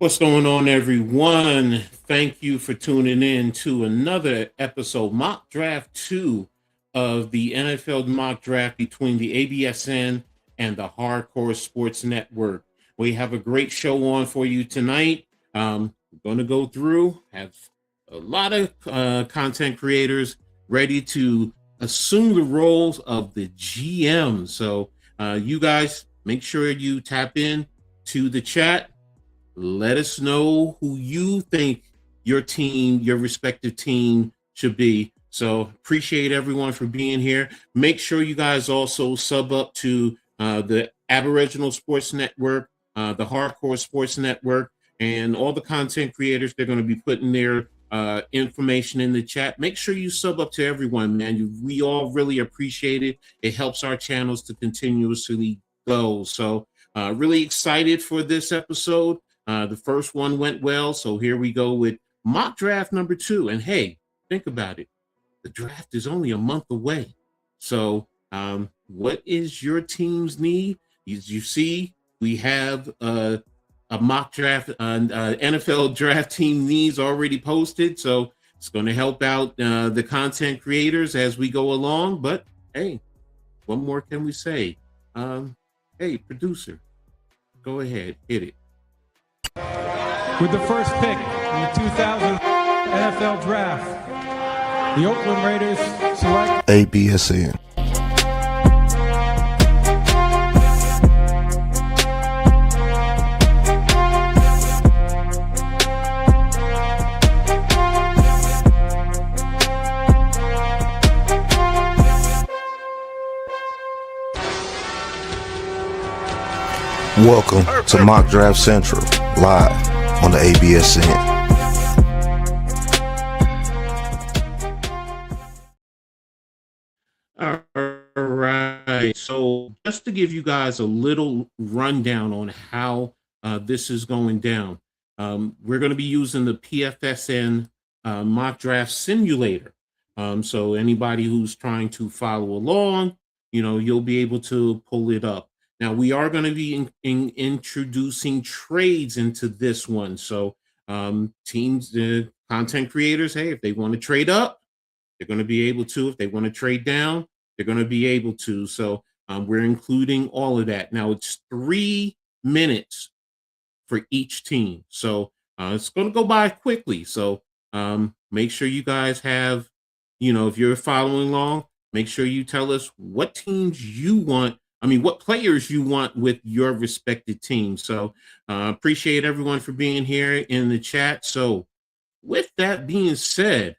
What's going on, everyone? Thank you for tuning in to another episode, Mock Draft 2 of the NFL Mock Draft between the ABSN and the Hardcore Sports Network. We have a great show on for you tonight. We're going to go through, have a lot of content creators ready to assume the roles of the GM. So you guys, make sure you tap in to the chat. Let us know who you think your team, your respective team should be. So appreciate everyone for being here. Make sure you guys also sub up to the Aboriginal Sports Network, the Hardcore Sports Network, and all the content creators. They're going to be putting their information in the chat. Make sure you sub up to everyone, man. We all really appreciate it. It helps our channels to continuously go. So really excited for this episode. The first one went well, so here we go with mock draft number 2. And hey, think about it. The draft is only a month away. So what is your team's need? As you see, we have a mock draft, NFL draft team needs already posted. So it's going to help out the content creators as we go along. But hey, what more can we say? Hey, producer, go ahead, hit it. With the first pick in the 2000 NFL Draft, the Oakland Raiders select ABSN. Welcome to Mock Draft Central, live on the ABSN. All right. So just to give you guys a little rundown on how this is going down, we're going to be using the PFSN mock draft simulator. So anybody who's trying to follow along, you'll be able to pull it up. Now, we are going to be introducing trades into this one. So teams, the content creators, hey, if they want to trade up, they're going to be able to. If they want to trade down, they're going to be able to. So we're including all of that. Now, it's 3 minutes for each team. So it's going to go by quickly. So make sure you guys have, if you're following along, make sure you tell us what teams you want. What players you want with your respected team. So appreciate everyone for being here in the chat. So with that being said,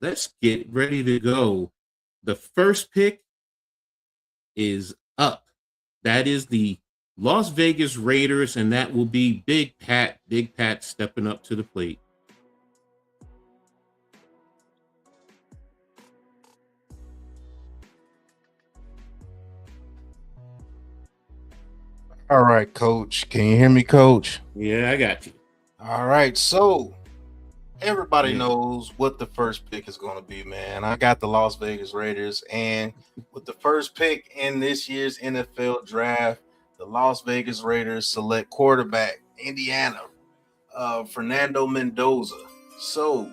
let's get ready to go. The first pick is up. That is the Las Vegas Raiders, and that will be Big Pat. Big Pat stepping up to the plate. All right, Coach. Can you hear me, Coach? Yeah, I got you. All right, so everybody knows what the first pick is going to be, man. I got the Las Vegas Raiders, and with the first pick in this year's NFL Draft, the Las Vegas Raiders select quarterback, Indiana, Fernando Mendoza. So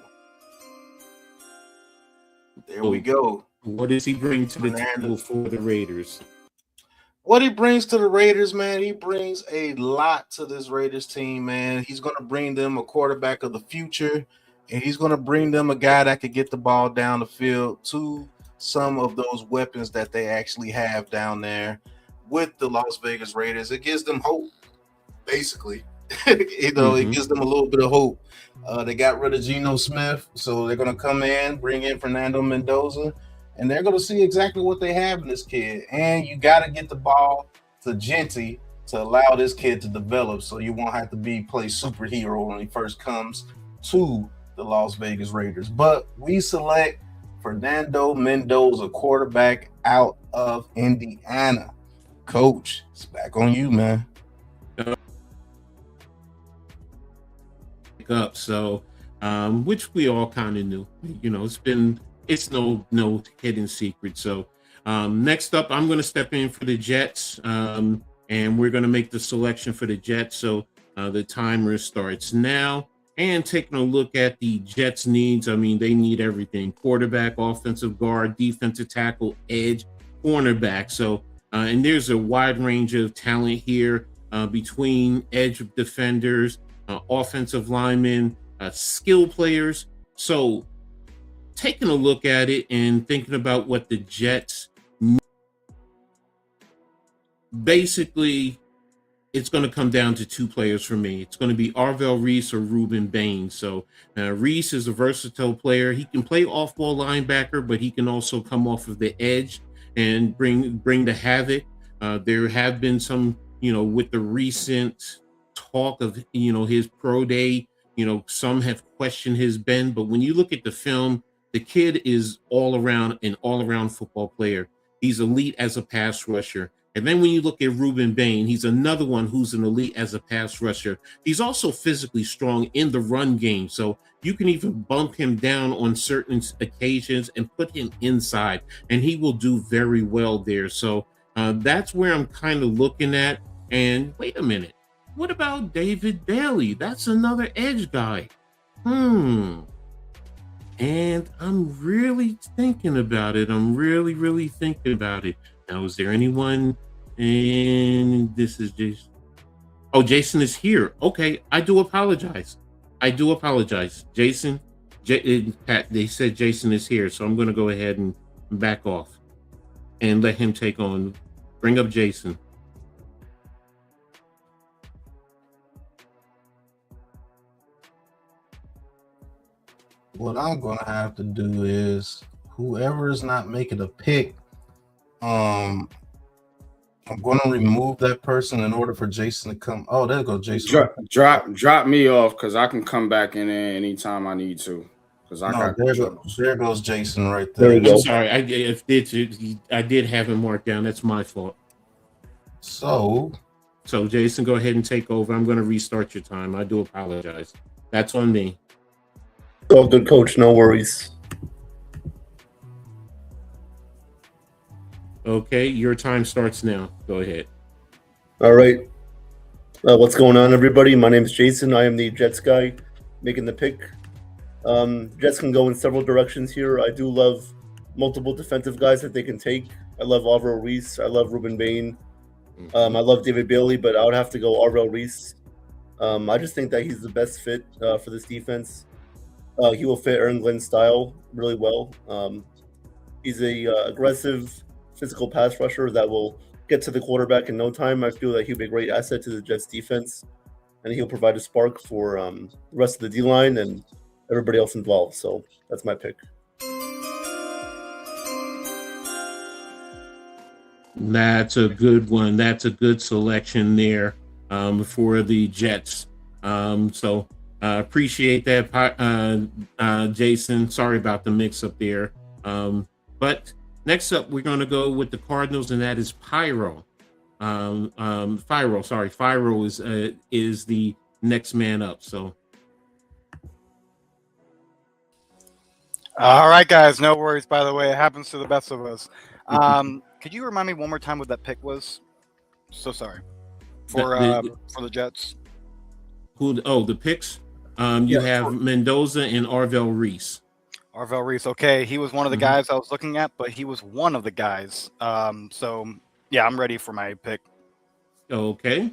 there we go. What does he bring to the table for the Raiders? What he brings to the Raiders, man, he brings a lot to this Raiders team, man. He's going to bring them a quarterback of the future, and he's going to bring them a guy that could get the ball down the field to some of those weapons that they actually have down there with the Las Vegas Raiders. It gives them hope, basically. It gives them a little bit of hope. They got rid of Geno Smith, so they're going to come in, bring in Fernando Mendoza, and they're going to see exactly what they have in this kid. And you got to get the ball to Genty to allow this kid to develop, so you won't have to play superhero when he first comes to the Las Vegas Raiders. But we select Fernando Mendoza, quarterback out of Indiana. Coach, it's back on you, man. Up, so which we all kind of knew. It's no hidden secret. So next up, I'm going to step in for the Jets, and we're going to make the selection for the Jets. So The timer starts now. And taking a look at the Jets' needs, I mean, they need everything: quarterback, offensive guard, defensive tackle, edge, cornerback. So, and there's a wide range of talent here between edge defenders, offensive linemen, skill players. So, taking a look at it and thinking about what the Jets basically, it's going to come down to two players for me. It's going to be Arvell Reese or Ruben Bain. So Reese is a versatile player. He can play off-ball linebacker, but he can also come off of the edge and bring the havoc. There have been some, with the recent talk of, his pro day, some have questioned his bend. But when you look at the film, the kid is an all-around football player. He's elite as a pass rusher. And then when you look at Ruben Bain, he's another one who's an elite as a pass rusher. He's also physically strong in the run game. So you can even bump him down on certain occasions and put him inside, and he will do very well there. So that's where I'm kind of looking at. And wait a minute. What about David Bailey? That's another edge guy. And I'm really thinking about it. I'm really, really thinking about it. Now, is there anyone? And this is Jason. Oh, Jason is here. Okay, I do apologize. Jason, Pat, they said Jason is here, so I'm going to go ahead and back off and let him take on. Bring up Jason. What I'm going to have to do is, whoever is not making a pick, I'm going to remove that person in order for Jason to come. Oh, there goes Jason. Drop me off, because I can come back in there anytime I need to. Because there goes Jason right there. I'm sorry. I did have him marked down. That's my fault. So Jason, go ahead and take over. I'm going to restart your time. I do apologize. That's on me. Oh, good, coach. No worries. Okay, your time starts now. Go ahead. All right. What's going on, everybody? My name is Jason. I am the Jets guy making the pick. Jets can go in several directions here. I do love multiple defensive guys that they can take. I love Arvell Reese. I love Ruben Bain. I love David Bailey, but I would have to go Arvell Reese. I just think that he's the best fit for this defense. He will fit Aaron Glenn's style really well. He's a aggressive, physical pass rusher that will get to the quarterback in no time. I feel that he'll be a great asset to the Jets defense, and he'll provide a spark for the rest of the D-line and everybody else involved. So that's my pick. That's a good one. That's a good selection there for the Jets. So appreciate that, Jason. Sorry about the mix-up there. But next up, we're going to go with the Cardinals, and that is Pyro. Pyro is the next man up. So, all right, guys, no worries. By the way, it happens to the best of us. Could you remind me one more time what that pick was? So sorry for the Jets. The picks. You have Mendoza and Arvell Reese. Arvell Reese. Okay, he was one of the guys I was looking at, but he was one of the guys. So yeah, I'm ready for my pick. Okay.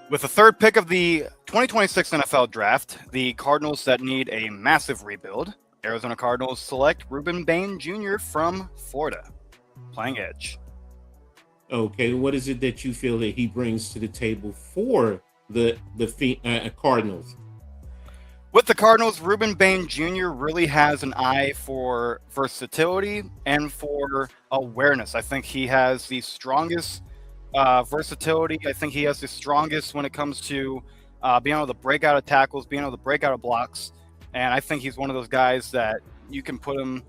With the third pick of the 2026 NFL Draft, the Cardinals that need a massive rebuild, Arizona Cardinals select Ruben Bain Jr. from Florida, playing edge. Okay, what is it that you feel that he brings to the table for the Cardinals? With the Cardinals, Ruben Bain Jr. really has an eye for versatility and for awareness. I think he has the strongest versatility. I think he has the strongest when it comes to being able to break out of tackles, being able to break out of blocks. And I think he's one of those guys that you can put him.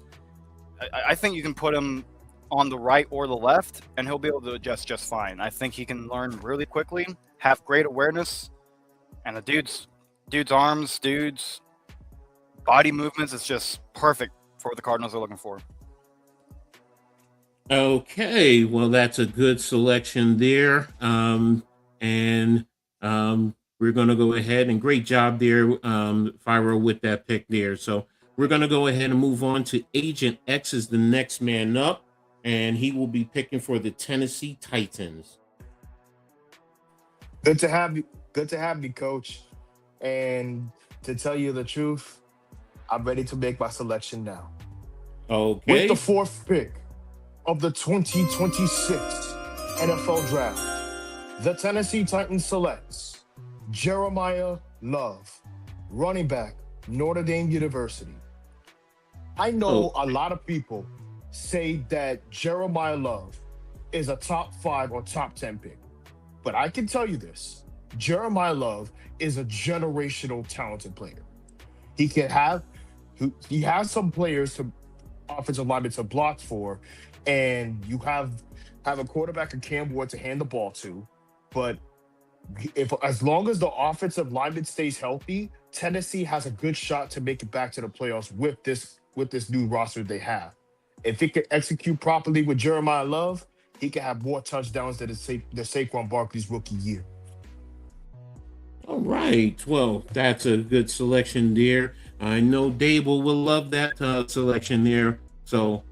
I think you can put him on the right or the left, and he'll be able to adjust just fine. I think he can learn really quickly, have great awareness, and the dude's arms, body movements is just perfect for what the Cardinals are looking for. Okay, well, that's a good selection there. And we're going to go ahead and great job there, Fyro, with that pick there. So we're going to go ahead and move on to Agent X is the next man up, and he will be picking for the Tennessee Titans. Good to have you. Good to have you, Coach. And to tell you the truth, I'm ready to make my selection now. With Okay. the fourth pick of the 2026 NFL Draft, the Tennessee Titans selects Jeremiah Love, running back, Notre Dame University. I know a lot of people say that Jeremiah Love is a top 5 or top 10 pick. But I can tell you this, Jeremiah Love is a generational talented player. He has some players to offensive linemen to block for, and you have a quarterback in Cam Ward to hand the ball to. But as long as the offensive lineman stays healthy, Tennessee has a good shot to make it back to the playoffs with this new roster they have. If it can execute properly with Jeremiah Love, he can have more touchdowns than the Saquon Barkley's rookie year. All right. Well, that's a good selection there. I know Dable will love that selection there. So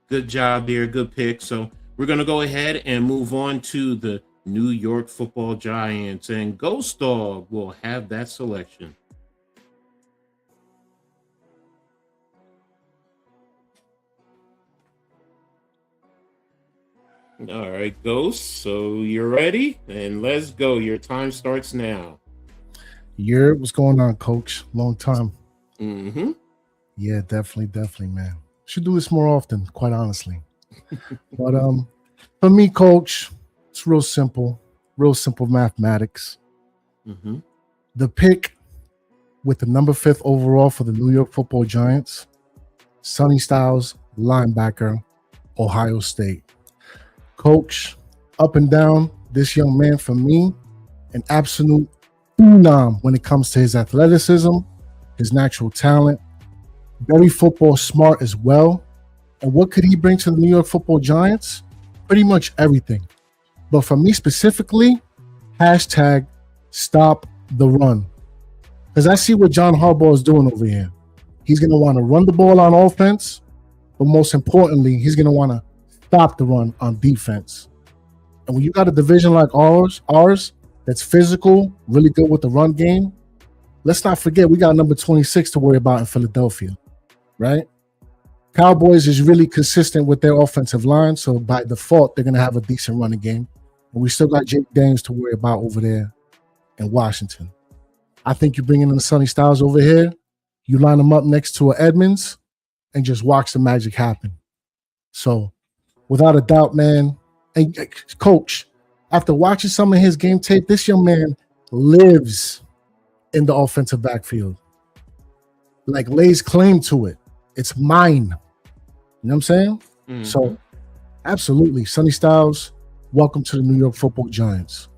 good job there. Good pick. So we're going to go ahead and move on to the New York Football Giants, and Ghost Dog will have that selection. All right, Ghost. So you're ready, and let's go. Your time starts now. What's going on, Coach? Long time. Mm-hmm. Yeah, definitely, man. Should do this more often, quite honestly. But for me, Coach, it's real simple mathematics. Mm-hmm. The pick with the number 5th overall for the New York Football Giants, Sonny Styles, linebacker, Ohio State. Coach, up and down, this young man, for me, an absolute phenom when it comes to his athleticism, his natural talent, very football smart as well. And what could he bring to the New York Football Giants? Pretty much everything. But for me specifically, hashtag stop the run. Because I see what John Harbaugh is doing over here. He's going to want to run the ball on offense, but most importantly, he's going to want to stop the run on defense. And when you got a division like ours that's physical, really good with the run game, let's not forget we got number 26 to worry about in Philadelphia, right? Cowboys is really consistent with their offensive line, so by default, they're going to have a decent running game. And we still got Jake Daniels to worry about over there in Washington. I think you bring in the Sonny Styles over here, you line them up next to an Edmonds, and just watch the magic happen. So, without a doubt, man, and Coach, after watching some of his game tape, this young man lives in the offensive backfield. Like, lays claim to it. It's mine. You know what I'm saying? Mm-hmm. So, absolutely. Sonny Styles, welcome to the New York Football Giants.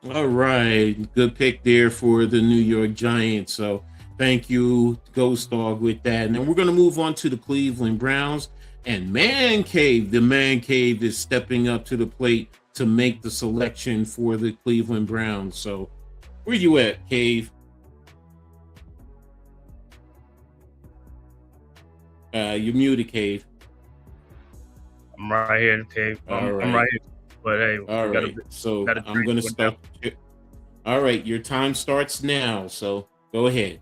All right. Good pick there for the New York Giants. So thank you, Ghost Dog, with that. And then we're going to move on to the Cleveland Browns. And Man Cave, the Man Cave is stepping up to the plate to make the selection for the Cleveland Browns. So where you at, Cave? You're muted, Cave. I'm right here, Cave. I'm right here. But hey, all right. So I'm going to start. All right, your time starts now. So go ahead.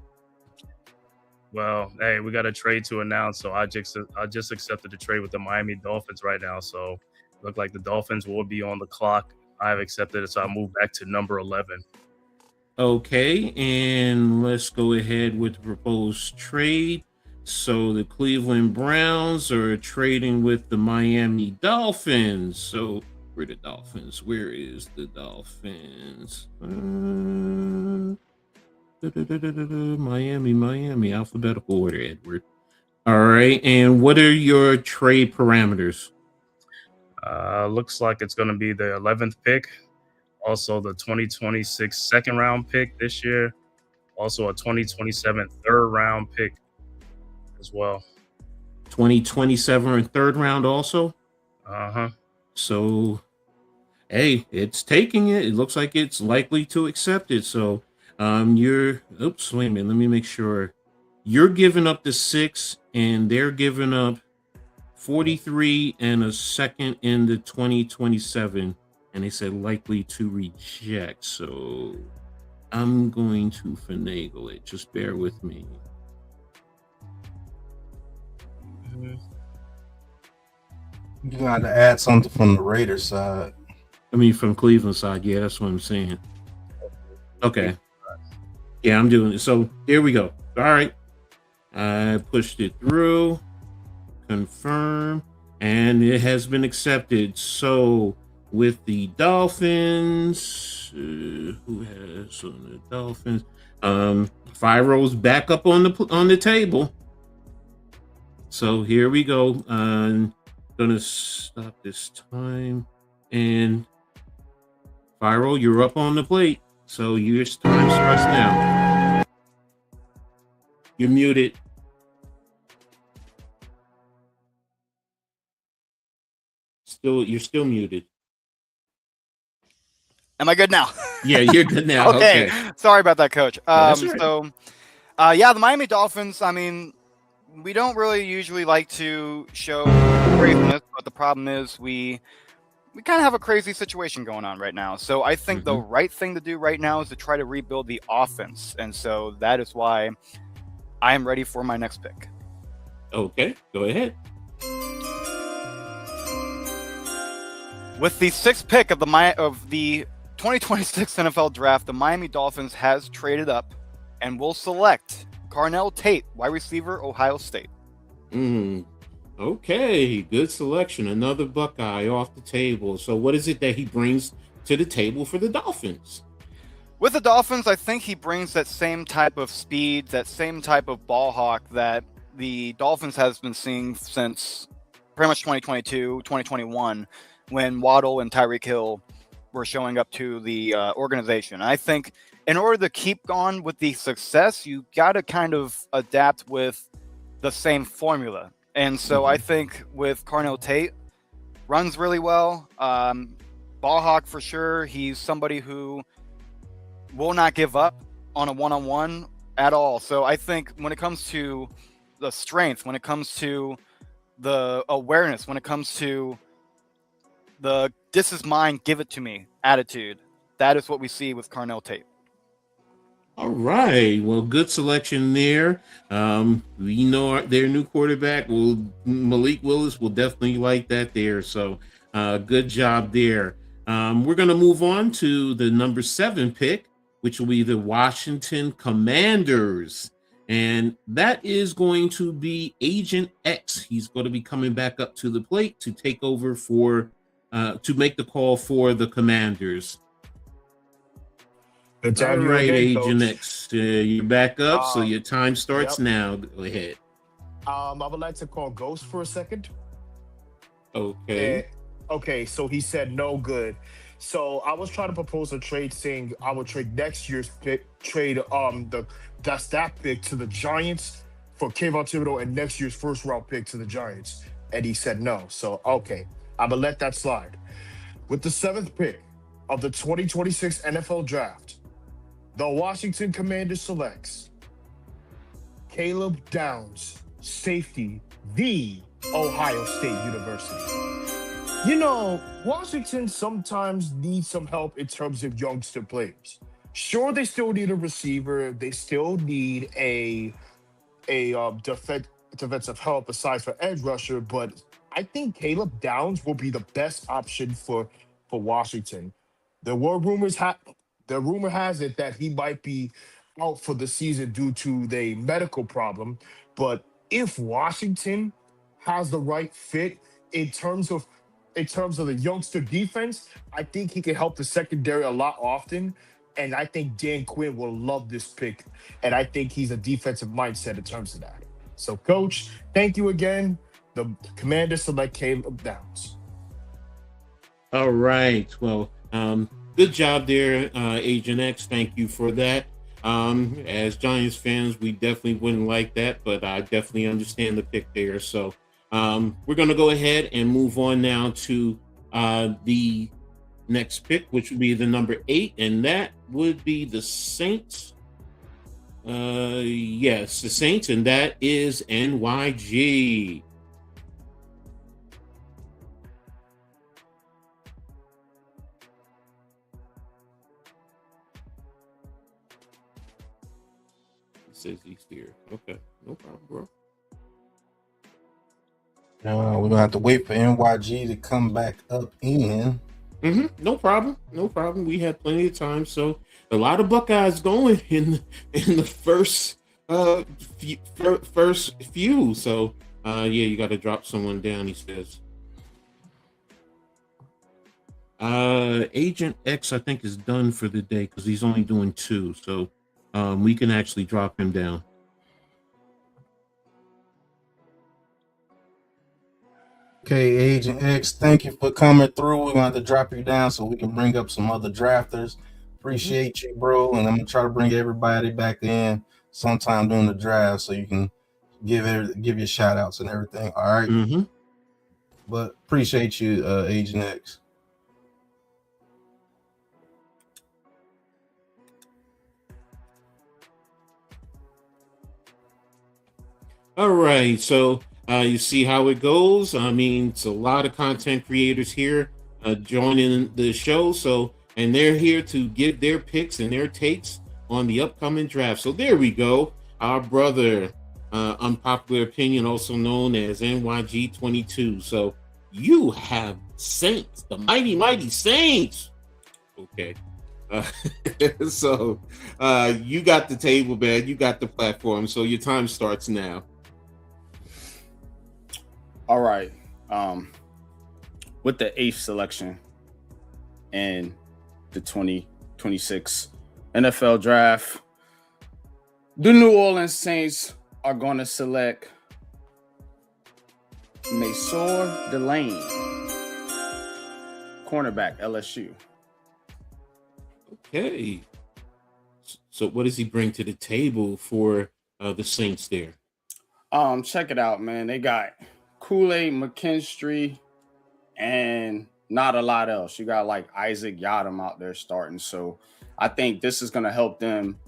Well, hey, we got a trade to announce. So I just accepted the trade with the Miami Dolphins right now. So look like the Dolphins will be on the clock. I've accepted it, so I move back to number 11. Okay, and let's go ahead with the proposed trade. So the Cleveland Browns are trading with the Miami Dolphins. So where the Dolphins? Where is the Dolphins? Miami, alphabetical order, Edward. All right, and what are your trade parameters? Looks like it's going to be the 11th pick, also the 2026 second round pick this year, also a 2027 third round pick as well. 2027 and third round also? So, hey, it's taking it. It looks like it's likely to accept it. So, oops, wait a minute. Let me make sure. You're giving up the 6, and they're giving up 43 and a second in the 2027. And they said likely to reject. So, I'm going to finagle it. Just bear with me. You got to add something from the Raiders side. I mean, from Cleveland side. Yeah, that's what I'm saying. Okay. Yeah, I'm doing it. So here we go. All right. I pushed it through. Confirm. And it has been accepted. So with the Dolphins, who has on the Dolphins? Firo's back up on the table. So here we go. I'm gonna stop this time. And Firo, you're up on the plate. So your time starts now. You're muted. You're still muted. Am I good now? Yeah, you're good now. Okay. Sorry about that, Coach. That's right. So, the Miami Dolphins, I mean, we don't really usually like to show craziness, but the problem is we kind of have a crazy situation going on right now. So I think the right thing to do right now is to try to rebuild the offense. And so that is why I am ready for my next pick. Okay, go ahead. With the 6th pick of the 2026 NFL Draft, the Miami Dolphins has traded up and will select Carnell Tate, wide receiver, Ohio State. Okay, good selection. Another Buckeye off the table. So what is it that he brings to the table for the Dolphins? With the Dolphins, I think he brings that same type of speed, that same type of ball hawk that the Dolphins has been seeing since pretty much 2022, 2021, when Waddle and Tyreek Hill were showing up to the organization. I think in order to keep on with the success, you got to kind of adapt with the same formula. And so I think with Carnell Tate, runs really well. Ball hawk for sure. He's somebody who will not give up on a one-on-one at all. So I think when it comes to the strength, when it comes to the awareness, when it comes to the "this is mine, give it to me" attitude, that is what we see with Carnell Tate. All right. Well, good selection there. We know their new quarterback, Malik Willis, will definitely like that there. So good job there. We're going to move on to the number 7 pick, which will be the Washington Commanders. And that is going to be Agent X. He's going to be coming back up to the plate to take over to make the call for the Commanders. Good to have All you right, again, Agent Coach. X, you're back up, so your time starts now. Go ahead. I would like to call Ghost for a second. Okay. Okay, so he said no good. So I was trying to propose a trade saying I would trade next year's pick, trade that pick to the Giants for Kayvon Thibodeau and next year's first round pick to the Giants. And he said no. So okay, I'm gonna let that slide. With the 7th pick of the 2026 NFL Draft, the Washington Commanders selects Caleb Downs, safety, the Ohio State University. You know, Washington sometimes needs some help in terms of youngster players. Sure, they still need a receiver. They still need a defensive help aside for edge rusher. But I think Caleb Downs will be the best option for Washington. The rumor has it that he might be out for the season due to the medical problem. But if Washington has the right fit in terms of the youngster defense, I think he can help the secondary a lot often. And I think Dan Quinn will love this pick. And I think he's a defensive mindset in terms of that. So, Coach, thank you again. The Commanders select Caleb Downs. All right. Well, good job there, Agent X. Thank you for that. As Giants fans, we definitely wouldn't like that, but I definitely understand the pick there. So We're going to go ahead and move on now to the next pick, which would be the number 8, and that would be the Saints. Yes, the Saints, and that is NYG. It says he's here. Okay, no problem, bro. We're gonna have to wait for NYG to come back up in. No problem. No problem. We had plenty of time. So a lot of Buckeyes going in the first few. So yeah, you got to drop someone down. He says. Agent X, I think, is done for the day because he's only doing 2. So we can actually drop him down. Okay, Agent X, thank you for coming through. We're gonna have to drop you down so we can bring up some other drafters. Appreciate you, bro. And I'm gonna try to bring everybody back in sometime during the draft so you can give your shout outs and everything. All right. But appreciate you, Agent X. All right, so you see how it goes. I mean, it's a lot of content creators here joining the show. So, and they're here to give their picks and their takes on the upcoming draft. So there we go. Our brother, Unpopular Opinion, also known as NYG22. So you have Saints, the mighty, mighty Saints. Okay. So you got the table, man. You got the platform. So your time starts now. All right. With the 8th selection in the 2026 NFL draft, the New Orleans Saints are going to select Maysor Delane, cornerback, LSU. Okay. So what does he bring to the table for the Saints there? Check it out, man. They got Kool-Aid McKinstry and not a lot else. You got like Isaac Yadam out there starting. So I think this is going to help them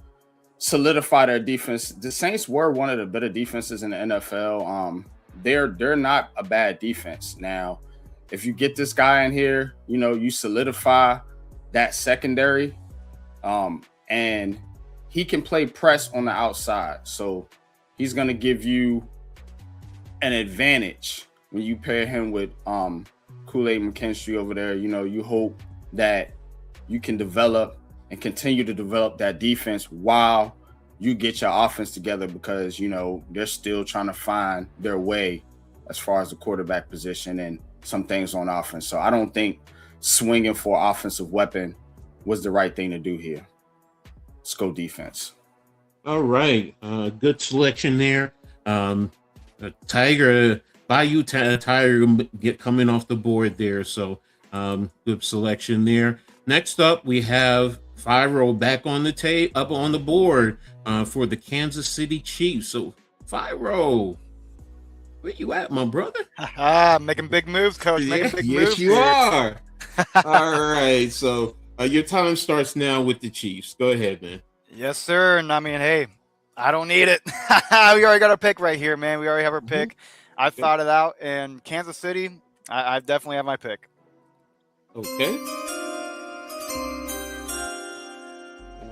solidify their defense. The Saints were one of the better defenses in the NFL. They're not a bad defense. Now, if you get this guy in here, you know, you solidify that secondary, and he can play press on the outside. So he's going to give you an advantage when you pair him with Kool-Aid McKinstry over there. You know, you hope that you can develop and continue to develop that defense while you get your offense together, because, you know, they're still trying to find their way as far as the quarterback position and some things on offense. So I don't think swinging for an offensive weapon was the right thing to do here. Let's go defense. All right. Good selection there. Tiger, Bayou Tiger coming off the board there. So good selection there. Next up, we have Fyro back on the up on the board for the Kansas City Chiefs. So Fyro, where you at, my brother? Making big moves, coach. Making big moves. Yes, you are. All right. So your time starts now with the Chiefs. Go ahead, man. Yes, sir. And I mean, hey, I don't need it. We already got our pick right here, man. We already have our pick. I thought it out, and Kansas City, I definitely have my pick. Okay.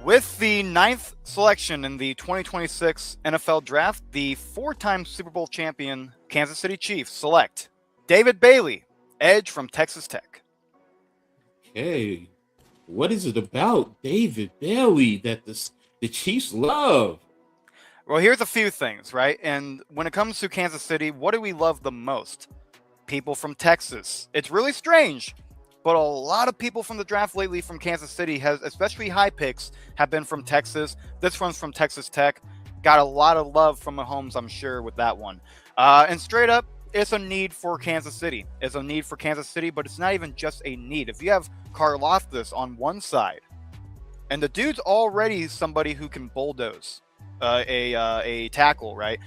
With the 9th selection in the 2026 NFL Draft, the 4-time Super Bowl champion Kansas City Chiefs select David Bailey, edge from Texas Tech. Okay. What is it about David Bailey that the Chiefs love? Well, here's a few things, right? And when it comes to Kansas City, what do we love the most? People from Texas. It's really strange, but a lot of people from the draft lately from Kansas City, especially high picks, have been from Texas. This one's from Texas Tech. Got a lot of love from Mahomes, I'm sure, with that one. And straight up, it's a need for Kansas City. It's a need for Kansas City, but it's not even just a need. If you have Karlaftis on one side, and the dude's already somebody who can bulldoze a tackle, right?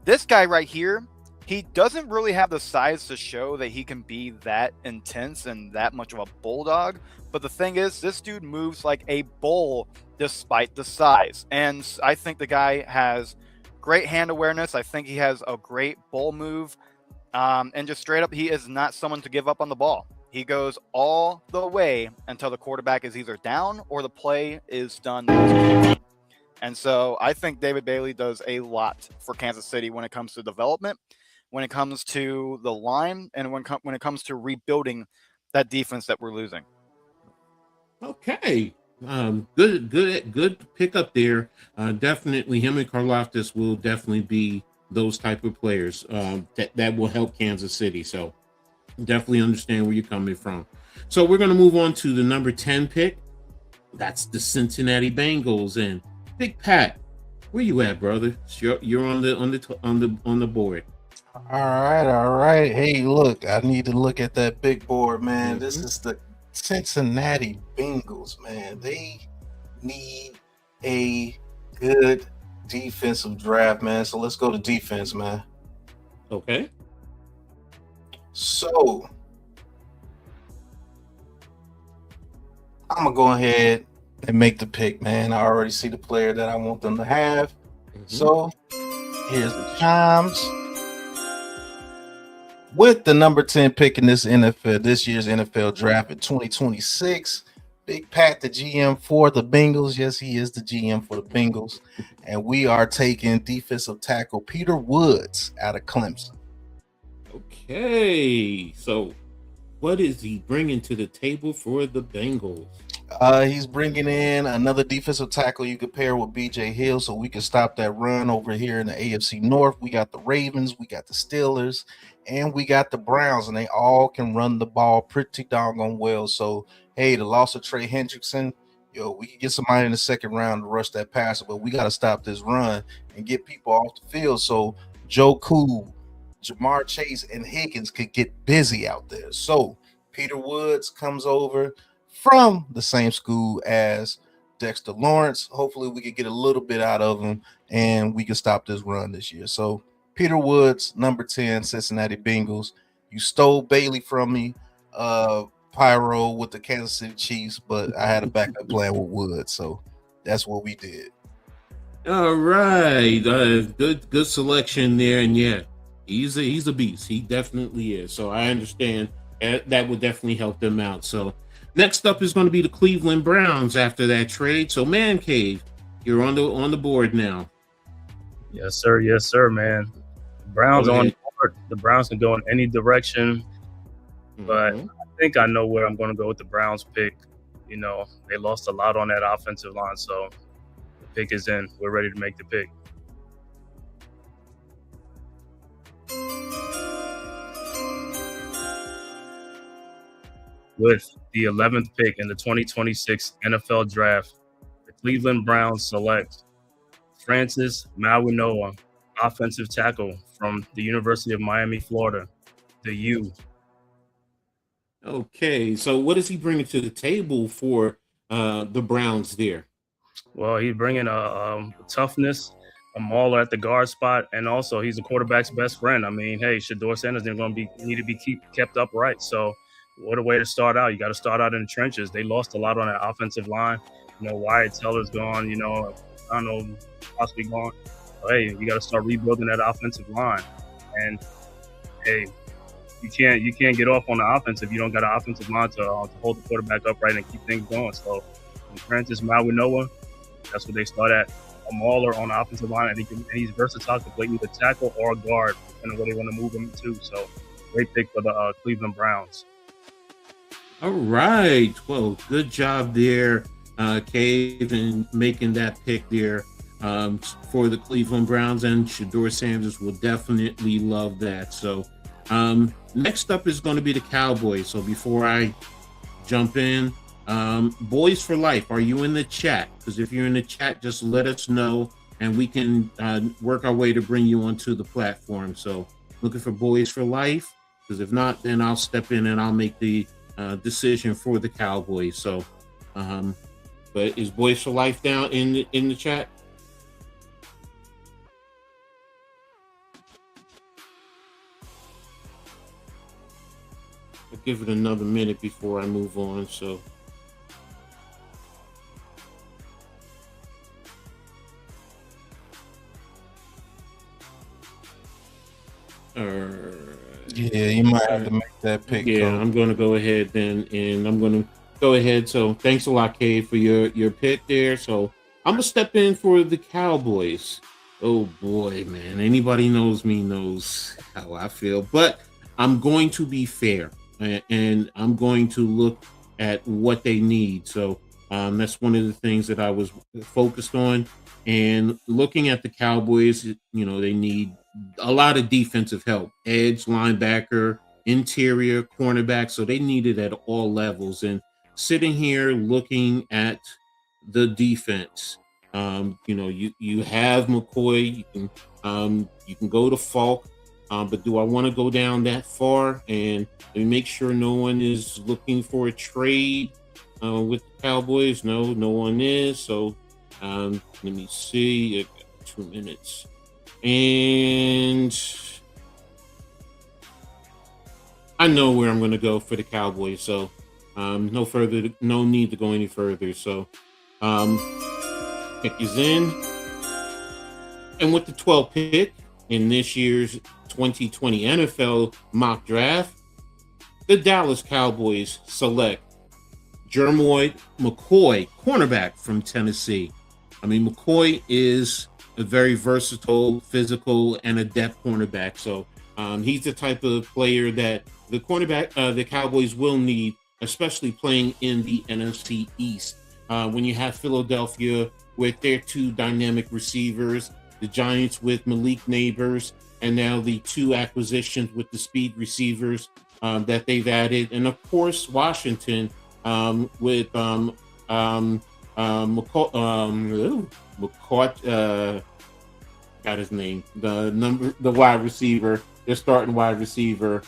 This guy right here, He doesn't really have the size to show that he can be that intense and that much of a bulldog. But the thing is, this dude moves like a bull despite the size. And I think the guy has great hand awareness. I think he has a great bull move. And just straight up, he is not someone to give up on the ball. He goes all the way until the quarterback is either down or the play is done. And so I think David Bailey does a lot for Kansas City when it comes to development, when it comes to the line, and when it comes to rebuilding that defense that we're losing. Okay. Good pick up there. Definitely him and Karlaftis will definitely be those type of players that will help Kansas City. So definitely understand where you're coming from. So we're going to move on to the number 10 pick. That's the Cincinnati Bengals. And Big Pat, where you at, brother? You're on the board. All right. Hey, look, I need to look at that big board, man. This is the Cincinnati Bengals, man. They need a good defensive draft, man. So let's go to defense, man. Okay. So I'm gonna go ahead and make the pick, man. I already see the player that I want them to have. So here's the chimes. With the number 10 pick in this year's NFL draft in 2026, Big Pat, the GM for the Bengals. Yes, he is the GM for the Bengals. And we are taking defensive tackle Peter Woods out of Clemson. Okay. So what is he bringing to the table for the Bengals? He's bringing in another defensive tackle you could pair with BJ Hill so we can stop that run over here in the AFC North. We got the Ravens, we got the Steelers, and we got the Browns, and they all can run the ball pretty doggone well. So, hey, the loss of Trey Hendrickson, we can get somebody in the second round to rush that passer, but we got to stop this run and get people off the field so Joe Cool, Jamar Chase, and Higgins could get busy out there. So, Peter Woods comes over from the same school as Dexter Lawrence. Hopefully we can get a little bit out of him and we can stop this run this year. So Peter Woods, number 10, Cincinnati Bengals. You stole Bailey from me, Pyro with the Kansas City Chiefs, but I had a backup plan with Woods. So that's what we did. All right. Good selection there. And yeah, he's a beast. He definitely is. So I understand that would definitely help them out. So next up is going to be the Cleveland Browns after that trade. So, Man Cave, you're on the board now. Yes, sir, man. Browns on board. The Browns can go in any direction, but I think I know where I'm going to go with the Browns pick. They lost a lot on that offensive line, so the pick is in. We're ready to make the pick. With the 11th pick in the 2026 NFL Draft, the Cleveland Browns select Francis Mawunoa, offensive tackle from the University of Miami, Florida, the U. Okay, so what is he bringing to the table for the Browns there? Well, he's bringing a toughness, a mauler at the guard spot, and also he's the quarterback's best friend. I mean, hey, Shedeur Sanders is going to need to be kept upright, so what a way to start out. You got to start out in the trenches. They lost a lot on that offensive line. Wyatt Teller's gone, I don't know, possibly gone. But, hey, you got to start rebuilding that offensive line. And, hey, you can't get off on the offense if you don't got an offensive line to hold the quarterback upright and keep things going. So, Francis Mawunoa, that's what they start at. A mauler on the offensive line, and he's versatile to play either tackle or guard, depending on what they want to move him to. So, great pick for the Cleveland Browns. All right. Well, good job there, Cave, in making that pick there for the Cleveland Browns, and Shedeur Sanders will definitely love that. So next up is going to be the Cowboys. So before I jump in, Boys for Life, are you in the chat? Because if you're in the chat, just let us know, and we can work our way to bring you onto the platform. So looking for Boys for Life, because if not, then I'll step in and I'll make the decision for the Cowboys. So but is Boys for Life down in the chat? give it another minute before I move on. So. Yeah, you might have to make that pick. Yeah, Coach. I'm going to go ahead then, and I'm going to go ahead. So thanks a lot, Cade, for your pick there. So I'm gonna step in for the Cowboys. Oh boy, man! Anybody knows me knows how I feel, but I'm going to be fair, and I'm going to look at what they need. So that's one of the things that I was focused on, and looking at the Cowboys. They need a lot of defensive help, edge, linebacker, interior, cornerback. So they need it at all levels. And sitting here looking at the defense, you have McCoy. You can go to Falk, but do I want to go down that far and make sure no one is looking for a trade with the Cowboys? No one is. So let me see. I got 2 minutes. And I know where I'm going to go for the Cowboys, so no need to go any further. So pick is in, and with the 12th pick in this year's 2020 NFL mock draft, the Dallas Cowboys select Jermoy McCoy, cornerback from Tennessee. McCoy is a very versatile, physical, and adept cornerback. So he's the type of player that the Cowboys will need, especially playing in the NFC East. When you have Philadelphia with their two dynamic receivers, the Giants with Malik Neighbors, and now the two acquisitions with the speed receivers that they've added, and of course Washington with McCourt, got his name, the wide receiver, their starting wide receiver.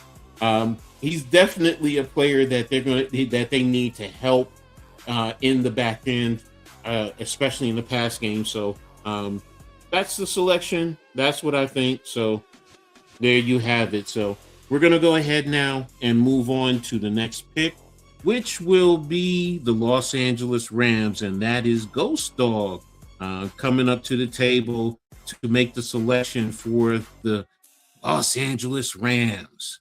He's definitely a player that they need to help in the back end, especially in the pass game. So that's the selection. That's what I think. So there you have it. So we're gonna go ahead now and move on to the next pick, which will be the Los Angeles Rams, and that is Ghost Dog coming up to the table to make the selection for the Los Angeles Rams.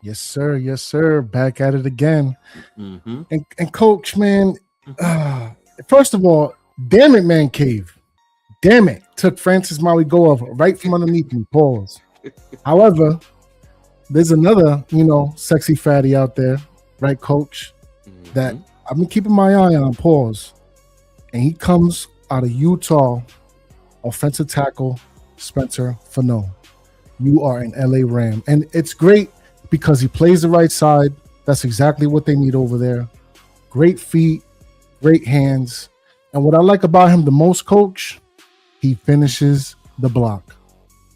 Yes, sir. Yes, sir. Back at it again. Mm-hmm. And Coach, man, first of all, damn it, man, Cave. Damn it. Took Francis Mauigoa right from underneath me. Pause. However, there's another, sexy fatty out there, right, Coach, that I've been keeping my eye on. Pause. And he comes out of Utah, offensive tackle Spencer Fano. You are an LA Ram. And it's great because he plays the right side. That's exactly what they need over there. Great feet, great hands. And what I like about him the most, Coach, he finishes the block.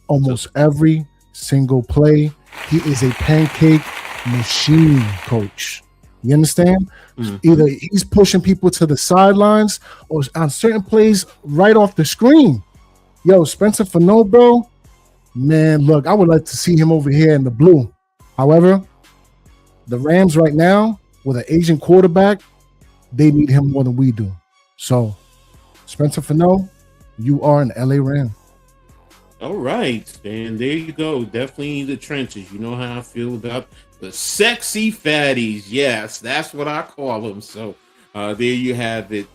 Almost every single play. He is a pancake machine, Coach. You understand? Mm-hmm. Either he's pushing people to the sidelines or on certain plays right off the screen. Yo, Spencer Fano, bro. Man, look, I would like to see him over here in the blue. However, the Rams right now, with an Asian quarterback, they need him more than we do. So, Spencer Fano, you are an LA Ram. All right, and there you go. Definitely the trenches. You know how I feel about the sexy fatties. Yes, that's what I call them. So there you have it.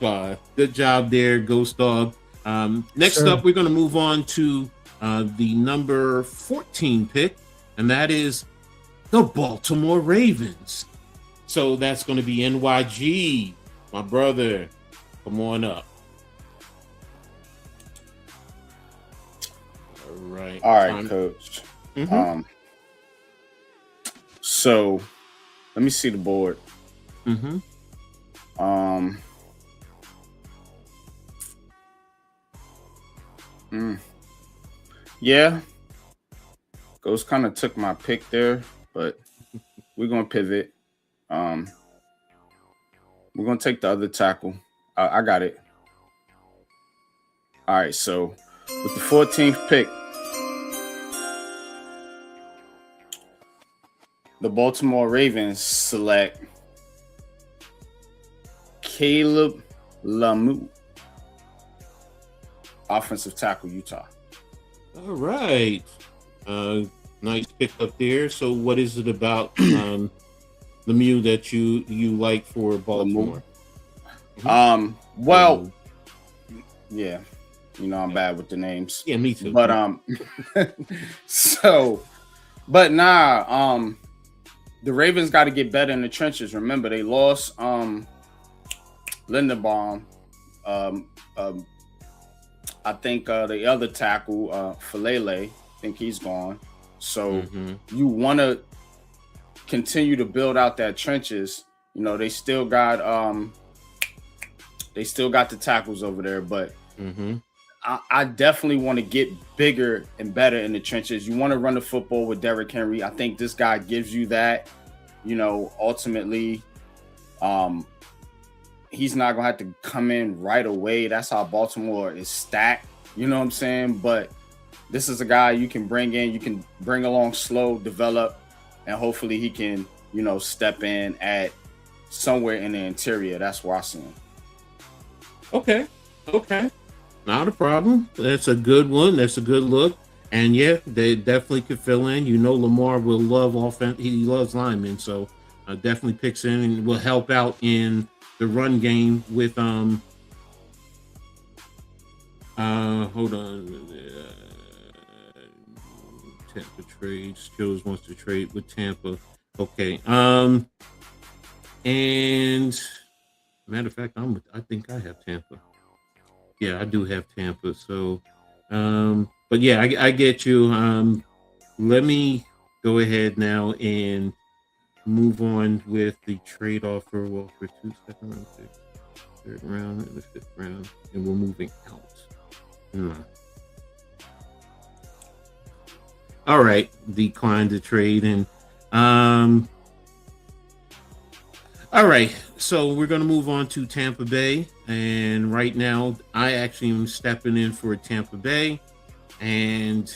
Good job there, Ghost Dog. Next up, we're going to move on to the number 14 pick, and that is the Baltimore Ravens. So that's going to be NYG, my brother. Come on up. All right, Coach. Mm-hmm. So let me see the board. Mm-hmm. Yeah. Ghost kind of took my pick there, but we're gonna pivot. We're gonna take the other tackle. I got it. All right, so with the 14th pick, the Baltimore Ravens select Caleb Lamu, offensive tackle, Utah. All right. Nice pick up there. So what is it about Lemieux that you like for Baltimore? Well, yeah, you know I'm bad with the names. Yeah, me too. But the Ravens got to get better in the trenches. Remember, they lost Lindenbaum. I think the other tackle, Falele, I think he's gone. So you want to continue to build out that trenches. You know, they still got the tackles over there, but I definitely want to get bigger and better in the trenches. You want to run the football with Derrick Henry. I think this guy gives you that. You know, ultimately, he's not gonna have to come in right away. That's how Baltimore is stacked. You know what I'm saying? But this is a guy you can bring in, you can bring along slow, develop, and hopefully he can, you know, step in at somewhere in the interior. That's where I see him. Okay. Not a problem. That's a good one. That's a good look. And yeah, they definitely could fill in. You know, Lamar will love offense. He loves linemen, so definitely picks in and will help out in the run game with hold on. Tampa trades. Joes wants to trade with Tampa. Okay. And matter of fact, I think I have Tampa. Yeah, I do have Tampa. So, but yeah, I get you. Let me go ahead now and move on with the trade offer. Well, for 2 second round picks, 3rd round, and the 5th round, and we're moving out. All right, decline to trade, and all right, so we're going to move on to Tampa Bay. And right now, I actually am stepping in for Tampa Bay and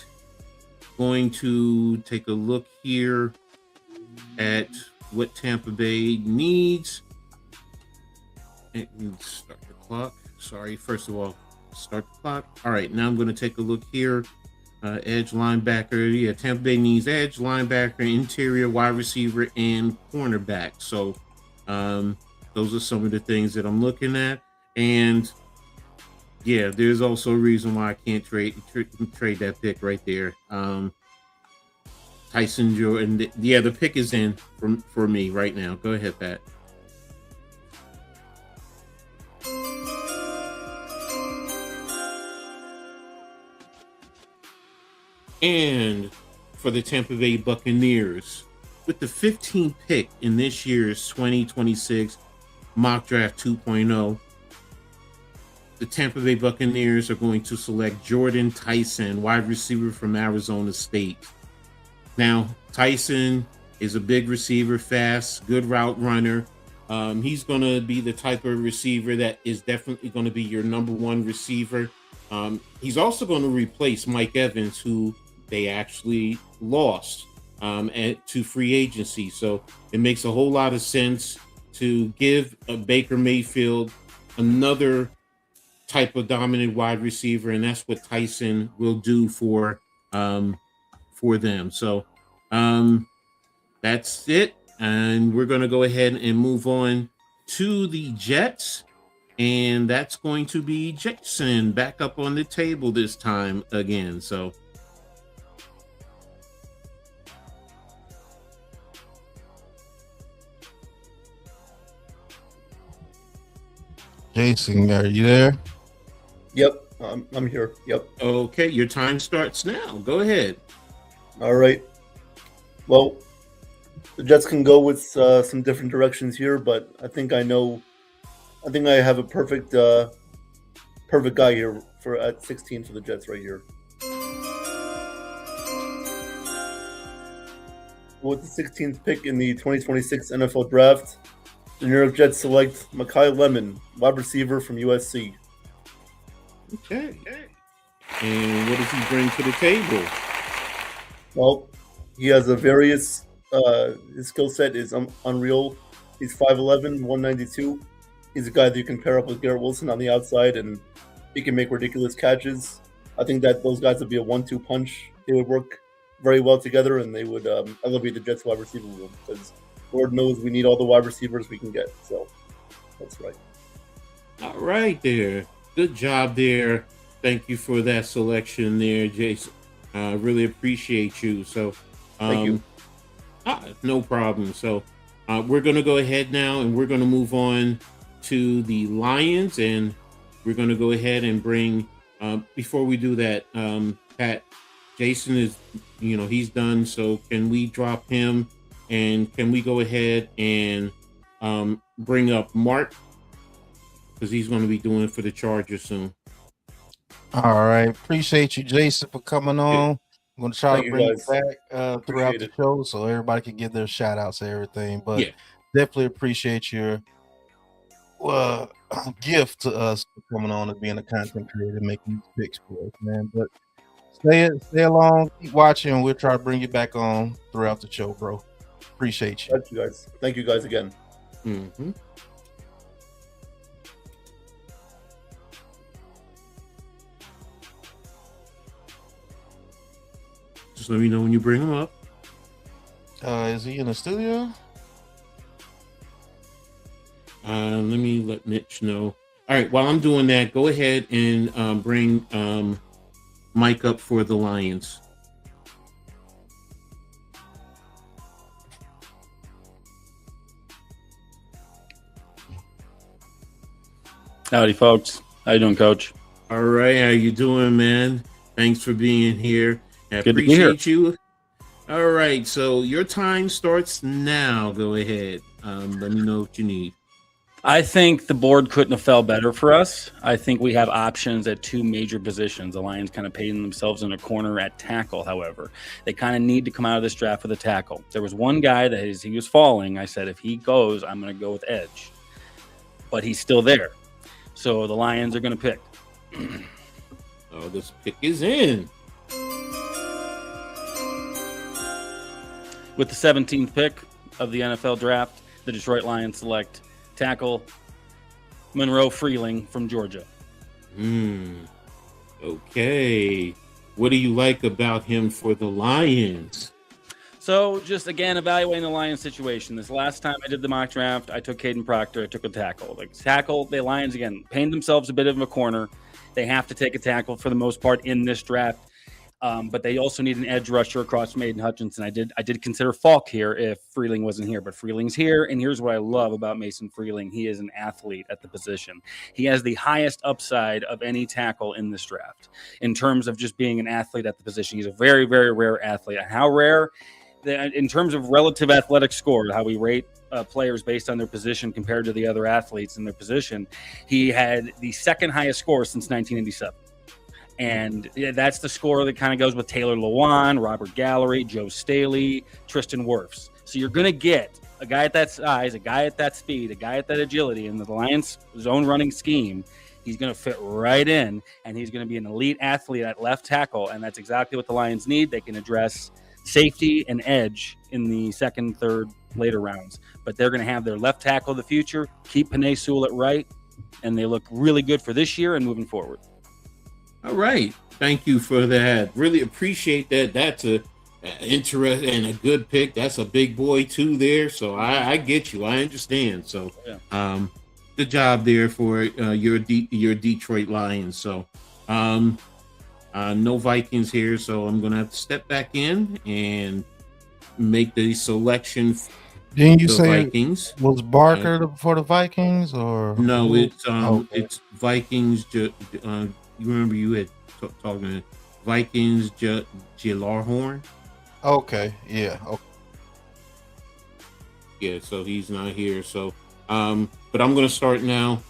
going to take a look here at what Tampa Bay needs. And start the clock. Sorry, first of all, start the clock. All right, now I'm going to take a look here. Edge linebacker. Yeah, Tampa Bay needs edge linebacker, interior wide receiver, and cornerback. So, those are some of the things that I'm looking at, and yeah, there's also a reason why I can't trade that pick right there. Tyson Jordan, the pick is in for me right now. Go ahead, Pat. And for the Tampa Bay Buccaneers, with the 15th pick in this year's 2026 Mock Draft 2.0, the Tampa Bay Buccaneers are going to select Jordan Tyson, wide receiver from Arizona State. Now, Tyson is a big receiver, fast, good route runner. He's going to be the type of receiver that is definitely going to be your number one receiver. He's also going to replace Mike Evans, who they actually lost to free agency. So it makes a whole lot of sense to give a Baker Mayfield another type of dominant wide receiver, and that's what Tyson will do for them. So that's it, and we're going to go ahead and move on to the Jets, and that's going to be Jason back up on the table this time again. So Jason, are you there? Yep, I'm here. Yep. Okay, your time starts now. Go ahead. All right. Well, the Jets can go with some different directions here, but I think I have a perfect guy here for at 16 for the Jets right here. With the 16th pick in the 2026 NFL Draft, the New York Jets select Mekhi Lemon, wide receiver from USC. Okay. And what does he bring to the table? Well, he has a various His skill set is unreal. He's 5'11", 192. He's a guy that you can pair up with Garrett Wilson on the outside, and he can make ridiculous catches. I think that those guys would be a 1-2 punch. They would work very well together, and they would elevate the Jets wide receiver room, because Lord knows we need all the wide receivers we can get. So that's right. All right there. Good job there. Thank you for that selection there, Jason. Really appreciate you. So Thank you. No problem. So we're going to go ahead now, and we're going to move on to the Lions, and we're going to go ahead and bring before we do that, Pat, Jason is, he's done. So can we drop him, and can we go ahead and bring up Mark, because he's going to be doing it for the Chargers soon. All right. Appreciate you, Jason, for coming on. I'm going to try to bring it back throughout the show so everybody can get their shout outs and everything. But definitely appreciate your gift to us for coming on and being a content creator, making these picks for us, man. But stay along, keep watching, and we'll try to bring you back on throughout the show, bro. Appreciate you. Thank you, guys. Thank you, guys, again. Mm-hmm. Just let me know when you bring him up. Is he in the studio? Let Mitch know. All right, while I'm doing that, go ahead and bring Mike up for the Lions. Howdy, folks. How you doing, Coach? All right, how you doing, man? Thanks for being here. I Good to be here. appreciate you. All right, so your time starts now. Go ahead. Let me know what you need. I think the board couldn't have fell better for us. I think we have options at two major positions. The Lions kind of painting themselves in a corner at tackle, however. They kind of need to come out of this draft with a tackle. There was one guy that as he was falling, I said, if he goes, I'm going to go with edge. But he's still there. So the Lions are going to pick. Oh, this pick is in. With the 17th pick of the NFL draft, the Detroit Lions select tackle Monroe Freeling from Georgia. Okay. What do you like about him for the Lions? So just again, evaluating the Lions situation. This last time I did the mock draft, I took Caden Proctor. I took a tackle. The Lions, again, painted themselves a bit of a corner. They have to take a tackle for the most part in this draft. But they also need an edge rusher across from Aiden Hutchinson. I did consider Falk here if Freeling wasn't here, but Freeling's here. And here's what I love about Mason Freeling. He is an athlete at the position. He has the highest upside of any tackle in this draft in terms of just being an athlete at the position. He's a very, very rare athlete. How rare? In terms of relative athletic score, how we rate players based on their position compared to the other athletes in their position, he had the second highest score since 1987. And that's the score that kind of goes with Taylor Lewan, Robert Gallery, Joe Staley, Tristan Wirfs. So you're going to get a guy at that size, a guy at that speed, a guy at that agility in the Lions zone running scheme. He's going to fit right in, and he's going to be an elite athlete at left tackle, and that's exactly what the Lions need. They can address safety and edge in the second, third, later rounds. But they're going to have their left tackle of the future, keep Penei Sewell at right, and they look really good for this year and moving forward. All right. Thank you for that. Really appreciate that. That's a interesting and a good pick. That's a big boy too there. So I get you. I understand. So good job there for your Detroit Lions. So no Vikings here. So I'm going to have to step back in and make the selection. Didn't you say Vikings? Was Barker for the Vikings or no? It's Vikings. You remember you had talking Vikings, Gillarhorn? Okay, yeah. Okay. Yeah, so he's not here. So, but I'm going to start now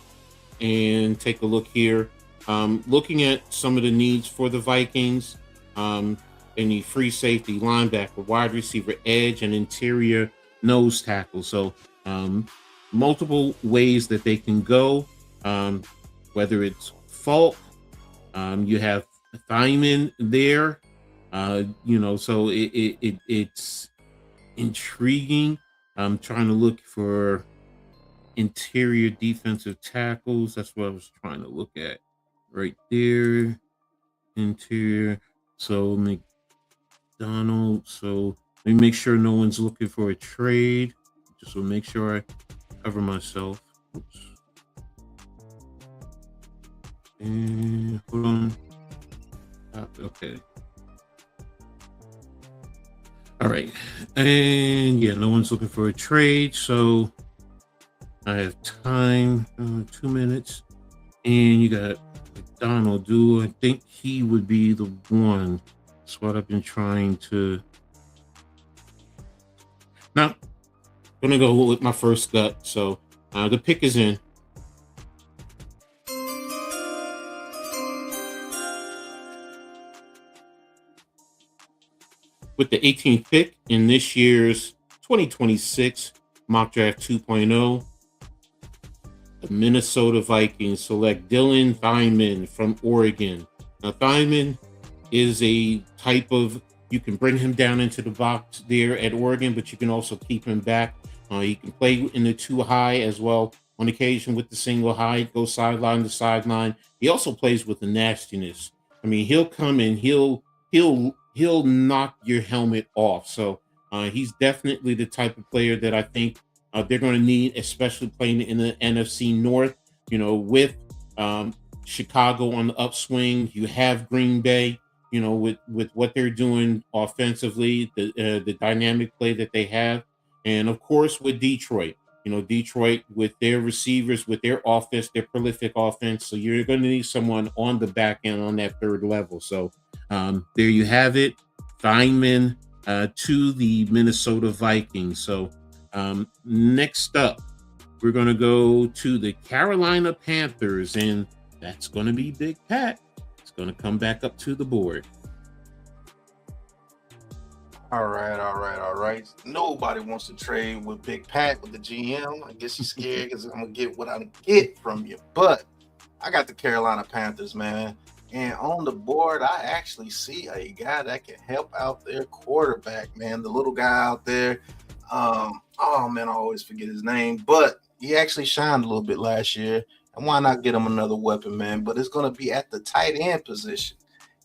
and take a look here. Looking at some of the needs for the Vikings, they need free safety, linebacker, wide receiver, edge, and interior nose tackle. So, multiple ways that they can go, whether it's Falk. You have Thyman there, so it's intriguing. I'm trying to look for interior defensive tackles. That's what I was trying to look at right there. Interior. So McDonald. So let me make sure no one's looking for a trade. Just to make sure I cover myself. Oops. And hold on. Okay. All right. And yeah, no one's looking for a trade. So I have time, 2 minutes. And you got McDonald. Do I think he would be the one? That's what I've been trying to. Now, gonna go with my first gut. So the pick is in. With the 18th pick in this year's 2026 Mock Draft 2.0, the Minnesota Vikings select Dylan Theinman from Oregon. Now, Theinman is a type of, you can bring him down into the box there at Oregon, but you can also keep him back. He can play in the 2 high as well. On occasion with the single high, go sideline to sideline. He also plays with the nastiness. I mean, he'll come in, he'll knock your helmet off. So he's definitely the type of player that I think they're going to need, especially playing in the NFC North. You know, with Chicago on the upswing, you have Green Bay. You know, with what they're doing offensively, the dynamic play that they have, and of course with Detroit. You know, Detroit with their receivers, with their offense, their prolific offense. So you're going to need someone on the back end on that third level. So there you have it. Theinman to the Minnesota Vikings. So next up, we're going to go to the Carolina Panthers, and that's going to be Big Pat. It's going to come back up to the board. All right. Nobody wants to trade with Big Pat, with the GM. I guess he's scared because I'm going to get what I get from you. But I got the Carolina Panthers, man. And on the board, I actually see a guy that can help out their quarterback, man. The little guy out there. Oh, man, I always forget his name. But he actually shined a little bit last year. And why not get him another weapon, man? But it's going to be at the tight end position.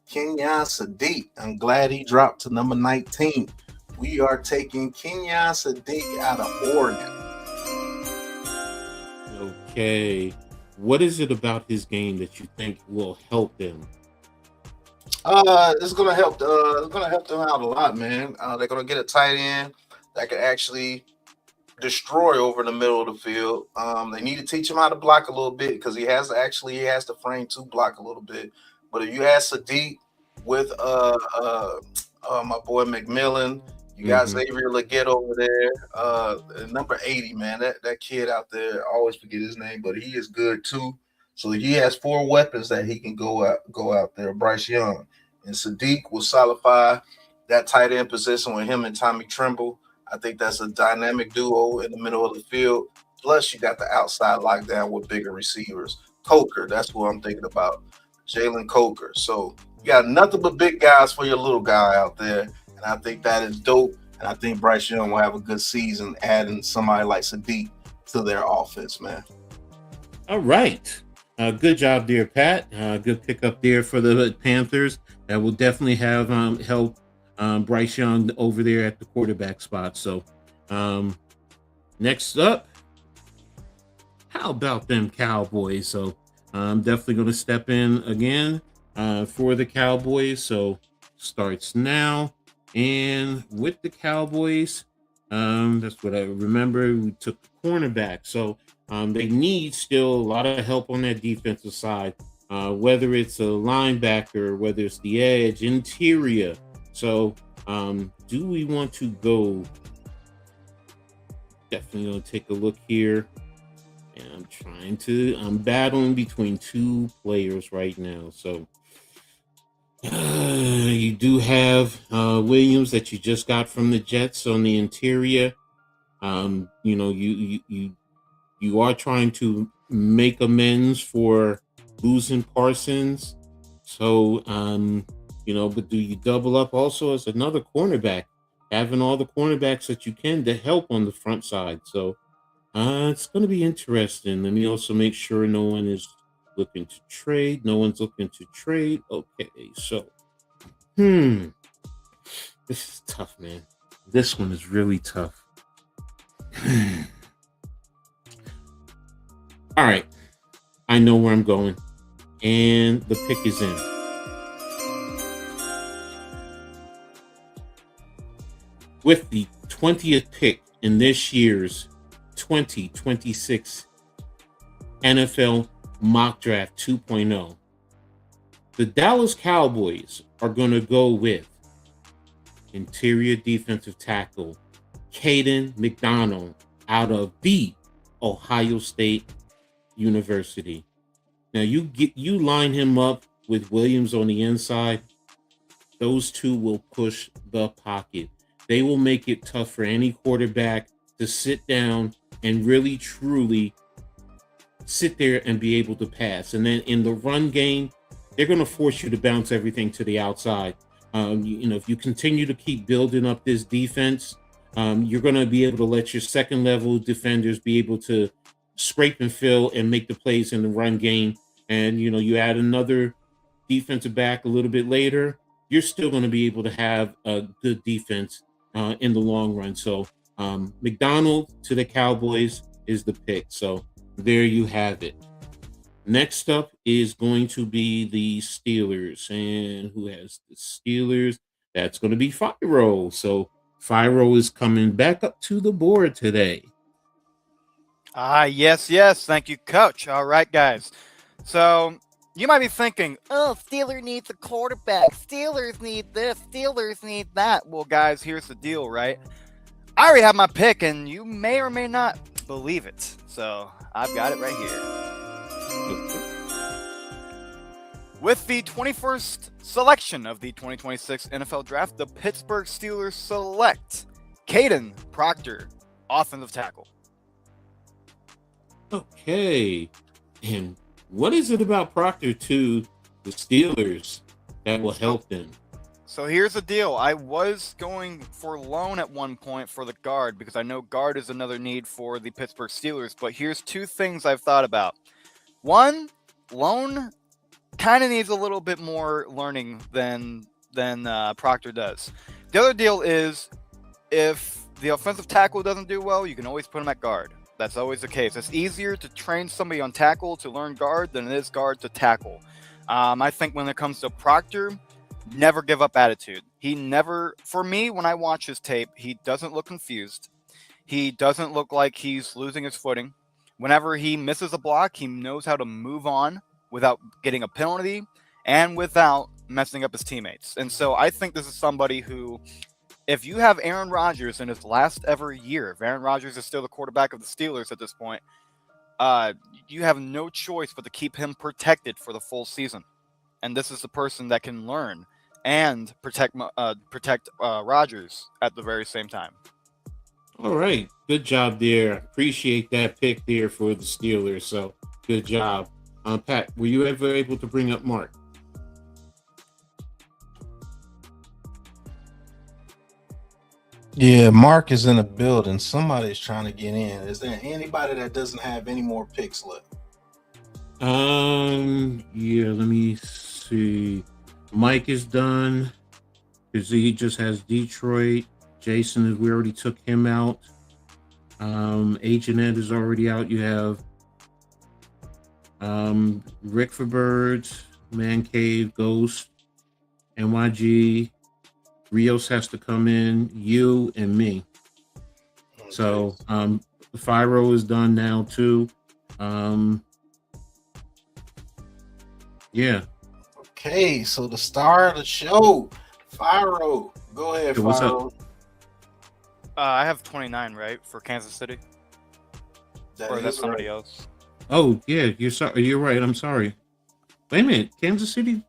Kenyon Sadiq. I'm glad he dropped to number 19. We are taking Kenyon Sadiq out of Oregon. Okay. What is it about his game that you think will help them? It's gonna help. It's gonna help them out a lot, man. They're gonna get a tight end that can actually destroy over the middle of the field. They need to teach him how to block a little bit because he has the frame to block a little bit. But if you add Sadiq with my boy McMillan, you got Xavier Leggett over there, number 80, man. That kid out there, I always forget his name, but he is good too. So he has 4 weapons that he can go out there. Bryce Young and Sadiq will solidify that tight end position with him and Tommy Tremble. I think that's a dynamic duo in the middle of the field. Plus, you got the outside lockdown with bigger receivers. Coker, that's what I'm thinking about. Jalen Coker. So you got nothing but big guys for your little guy out there. And I think that is dope. And I think Bryce Young will have a good season adding somebody like Sadiq to their offense, man. All right. Good job there, Pat. Good pickup there for the Panthers. That will definitely have help Bryce Young over there at the quarterback spot. So next up, how about them Cowboys? So I'm definitely going to step in again for the Cowboys. So starts now. And with the Cowboys, that's what I remember. We took the cornerback. So they need still a lot of help on that defensive side, whether it's a linebacker, whether it's the edge, interior. So do we want to go? Definitely going to take a look here. And I'm battling between 2 players right now. So you do have Williams that you just got from the Jets on the interior. You know, you are trying to make amends for losing Parsons. So, you know, but do you double up also as another cornerback? having all the cornerbacks that you can to help on the front side. So it's going to be interesting. Let me also make sure no one is looking to trade. No one's looking to trade. Okay, so this is tough, man. This one is really tough. All right, I know where I'm going, and the pick is in. With the 20th pick in this year's 2026 NFL Mock Draft 2.0, the Dallas Cowboys are going to go with interior defensive tackle Caden McDonald out of the Ohio State University. Now you line him up with Williams on the inside. Those two will push the pocket. They will make it tough for any quarterback to sit down and really truly sit there and be able to pass. And then in the run game, they're going to force you to bounce everything to the outside. If you continue to keep building up this defense, you're going to be able to let your second level defenders be able to scrape and fill and make the plays in the run game. And, you add another defensive back a little bit later, you're still going to be able to have a good defense in the long run. So McDonald to the Cowboys is the pick. So there you have it. Next up is going to be the Steelers. And who has the Steelers? That's going to be Fyro. So Fyro is coming back up to the board today. Yes. Thank you, Coach. All right, guys. So you might be thinking, oh, Steelers needs a quarterback. Steelers need this. Steelers need that. Well, guys, here's the deal, right? I already have my pick, and you may or may not believe it. So I've got it right here. With the 21st selection of the 2026 NFL Draft, the Pittsburgh Steelers select Caden Proctor, offensive tackle. Okay. And what is it about Proctor to the Steelers that will help them? So here's the deal. I was going for loan at one point for the guard because I know guard is another need for the Pittsburgh Steelers. But here's two things I've thought about. One, loan kind of needs a little bit more learning than Proctor does. The other deal is if the offensive tackle doesn't do well, you can always put him at guard. That's always the case. It's easier to train somebody on tackle to learn guard than it is guard to tackle. I think when it comes to Proctor, never give up attitude. For me, when I watch his tape, he doesn't look confused. He doesn't look like he's losing his footing. Whenever he misses a block, he knows how to move on without getting a penalty and without messing up his teammates. And so I think this is somebody who, if you have Aaron Rodgers in his last ever year, if Aaron Rodgers is still the quarterback of the Steelers at this point, you have no choice but to keep him protected for the full season. And this is the person that can learn and protect Rodgers at the very same time. All right. Good job there. Appreciate that pick there for the Steelers. So good job. Pat, were you ever able to bring up Mark? Yeah, Mark is in the building. Somebody's trying to get in. Is there anybody that doesn't have any more picks left? Yeah, let me see. Mike is done because he just has Detroit. Jason, we already took him out. Agent Ed is already out. You have Rick for Birds, Man Cave, Ghost, NYG. Rios has to come in, you and me. Okay. So Fyro is done now too. Yeah. Okay, so the star of the show, Fyro. Go ahead, hey, what's Fyro. up? I have 29, right, for Kansas City? Or is that somebody else? Oh, yeah, you're sorry. You're right. I'm sorry. Wait a minute. Kansas City?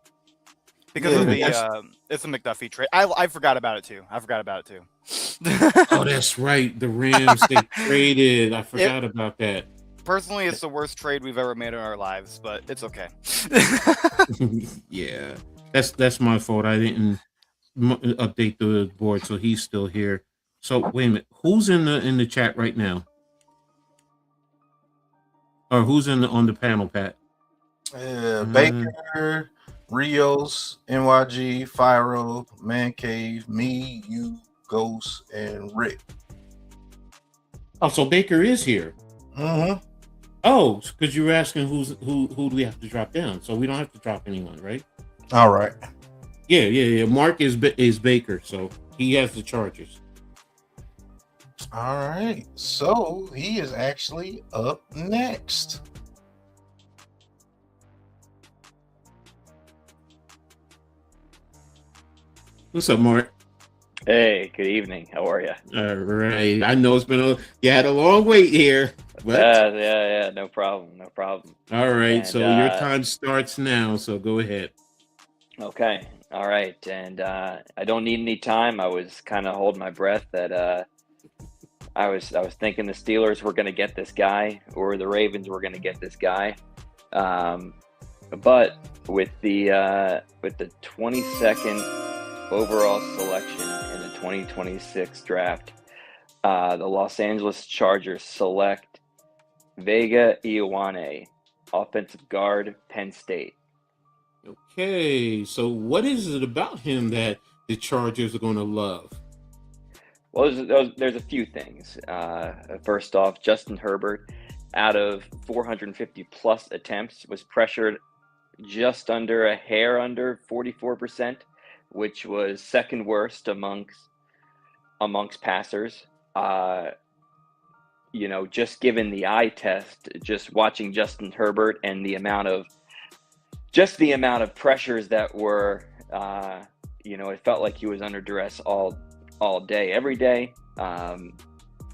Because of the it's a McDuffie trade. I forgot about it too. Oh, that's right. The Rams, they traded. I forgot about that. Personally, it's the worst trade we've ever made in our lives, but it's okay. Yeah. That's my fault. I didn't update the board so he's still here. So wait a minute, who's in the chat right now, or who's on the panel, Pat? Baker, Rios, NYG, Fyro, Man Cave, me, you, Ghost, and Rick. Oh, so Baker is here. Mm-hmm. Oh, because you were asking who do we have to drop down? So we don't have to drop anyone, right? All right. Yeah. Mark is Baker, so he has the Chargers. All right. So he is actually up next. What's up, Mark? Hey, good evening. How are you? All right. I know it's been you had a long wait here. But... Yeah. No problem. All right. And, so your time starts now. So go ahead. Okay. All right. And I don't need any time. I was kind of holding my breath that I was thinking the Steelers were going to get this guy, or the Ravens were going to get this guy. But with the 22nd overall selection in the 2026 draft, the Los Angeles Chargers select Vega Ioane, offensive guard, Penn State. Okay, so what is it about him that the Chargers are going to love? Well, there's a few things. First off, Justin Herbert, out of 450 plus attempts, was pressured just under a hair under 44%, which was second worst amongst passers. Just given the eye test, just watching Justin Herbert and the amount of pressures that were, it felt like he was under duress all day, every day.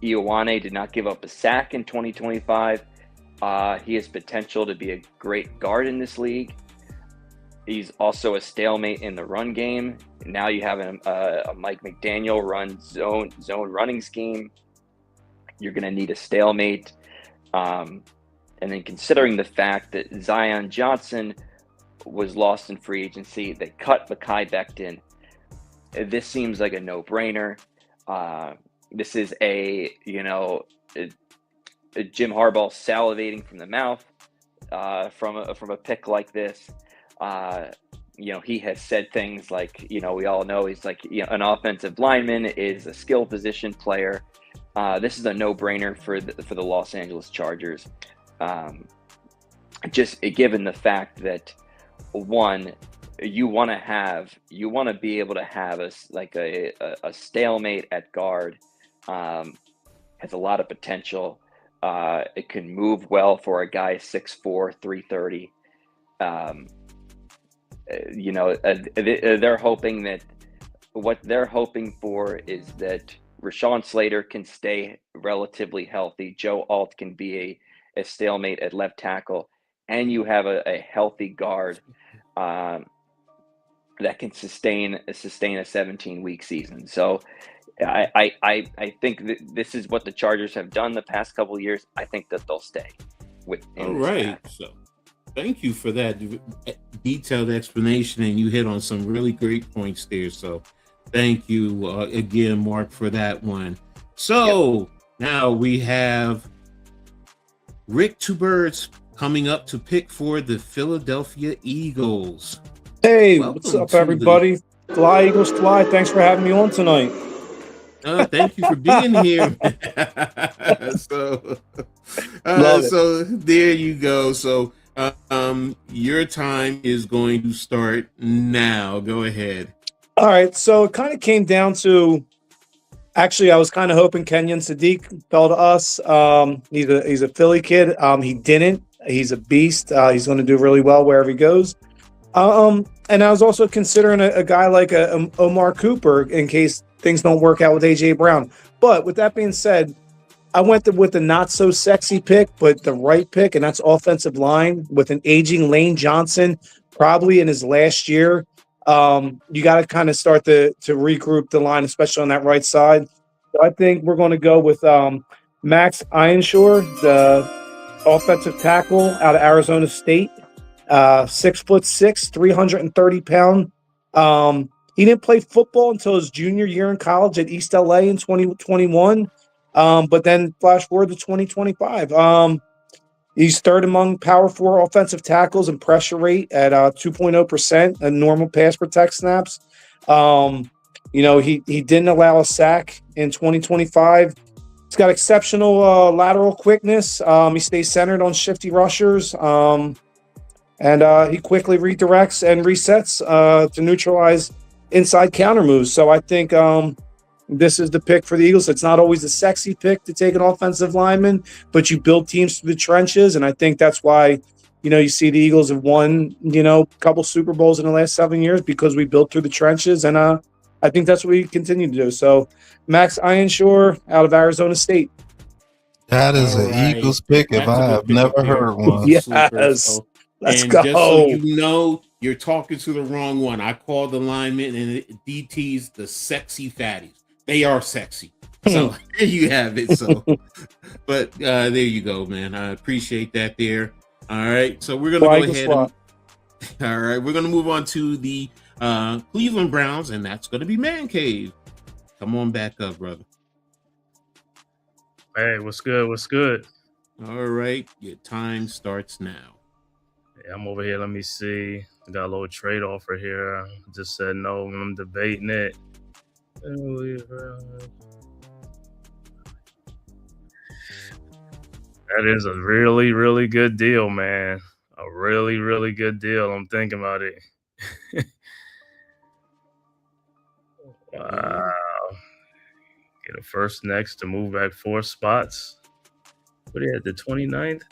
Ioane did not give up a sack in 2025. He has potential to be a great guard in this league. He's also a stalemate in the run game. Now you have a Mike McDaniel run zone running scheme. You're going to need a stalemate. And then considering the fact that Zion Johnson was lost in free agency, they cut Mekhi Becton. This seems like a no-brainer. This is a Jim Harbaugh salivating from the mouth from a pick like this. He has said things like, we all know he's like, an offensive lineman is a skill position player. This is a no-brainer for the Los Angeles Chargers. Just given the fact that, one, you want to be able to have a stalemate at guard. Has a lot of potential. It can move well for a guy 6'4", 330. They're hoping that what they're hoping for is that Rashawn Slater can stay relatively healthy. Joe Alt can be a stalemate at left tackle, and you have a healthy guard that can sustain a 17-week season. So I think that this is what the Chargers have done the past couple of years. I think that they'll stay with. All right. So thank you for that detailed explanation, and you hit on some really great points there. So thank you again, Mark, for that one. So now we have Rick Two Birds coming up to pick for the Philadelphia Eagles. Hey, what's up, everybody? Fly, Eagles, fly. Thanks for having me on tonight. Thank you for being here. So there you go. So your time is going to start now. Go ahead. All right. So it kind of came down to, actually, I was kind of hoping Kenyon Sadiq fell to us. He's a Philly kid. He didn't. He's a beast. He's going to do really well wherever he goes. And I was also considering a guy like a Omar Cooper in case things don't work out with AJ Brown. But with that being said, I went with the not so sexy pick, but the right pick, and that's offensive line with an aging Lane Johnson, probably in his last year. You got to kind of start to regroup the line, especially on that right side. So I think we're going to go with Max Ironshore, the offensive tackle out of Arizona State. 6'6", 330-pound He didn't play football until his junior year in college at East LA in 2021. But then flash forward to 2025. He's third among Power 4 offensive tackles and pressure rate at 2.0% and normal pass protect snaps. He didn't allow a sack in 2025. He's got exceptional lateral quickness. He stays centered on shifty rushers. And he quickly redirects and resets to neutralize inside counter moves. So I think this is the pick for the Eagles. It's not always a sexy pick to take an offensive lineman, but you build teams through the trenches. And I think that's why, you see the Eagles have won, a couple Super Bowls in the last 7 years because we built through the trenches. And I think that's what we continue to do. So Max Ironshore out of Arizona State. That is an Eagles pick if I have never heard one. Yes. Let's go. Just so you know, you're talking to the wrong one. I called the linemen and DT's the sexy fatties. They are sexy. So there you have it. So, but there you go, man. I appreciate that there. All right. So we're going to go ahead. All right. We're going to move on to the Cleveland Browns, and that's going to be Man Cave. Come on back up, brother. Hey, what's good? What's good? All right. Your time starts now. Yeah, I'm over here. Let me see. I got a little trade offer here. Just said no. I'm debating it. That is a really, really good deal, man. A really, really good deal. I'm thinking about it. Wow. Get a first next to move back 4 spots. What are you at, the 29th?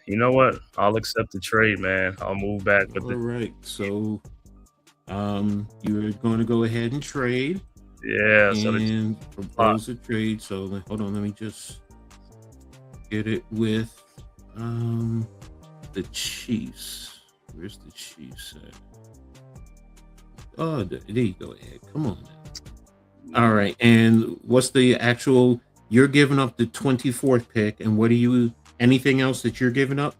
You know what? I'll accept the trade, man. I'll move back with All right. So you're going to go ahead and trade. Yeah. And propose a trade. So hold on, let me just get it with the Chiefs. Where's the Chiefs at? Oh, there you go, Ed. Come on now. All right. And what's the actual? You're giving up the 24th pick, and what are you? Anything else that you're giving up?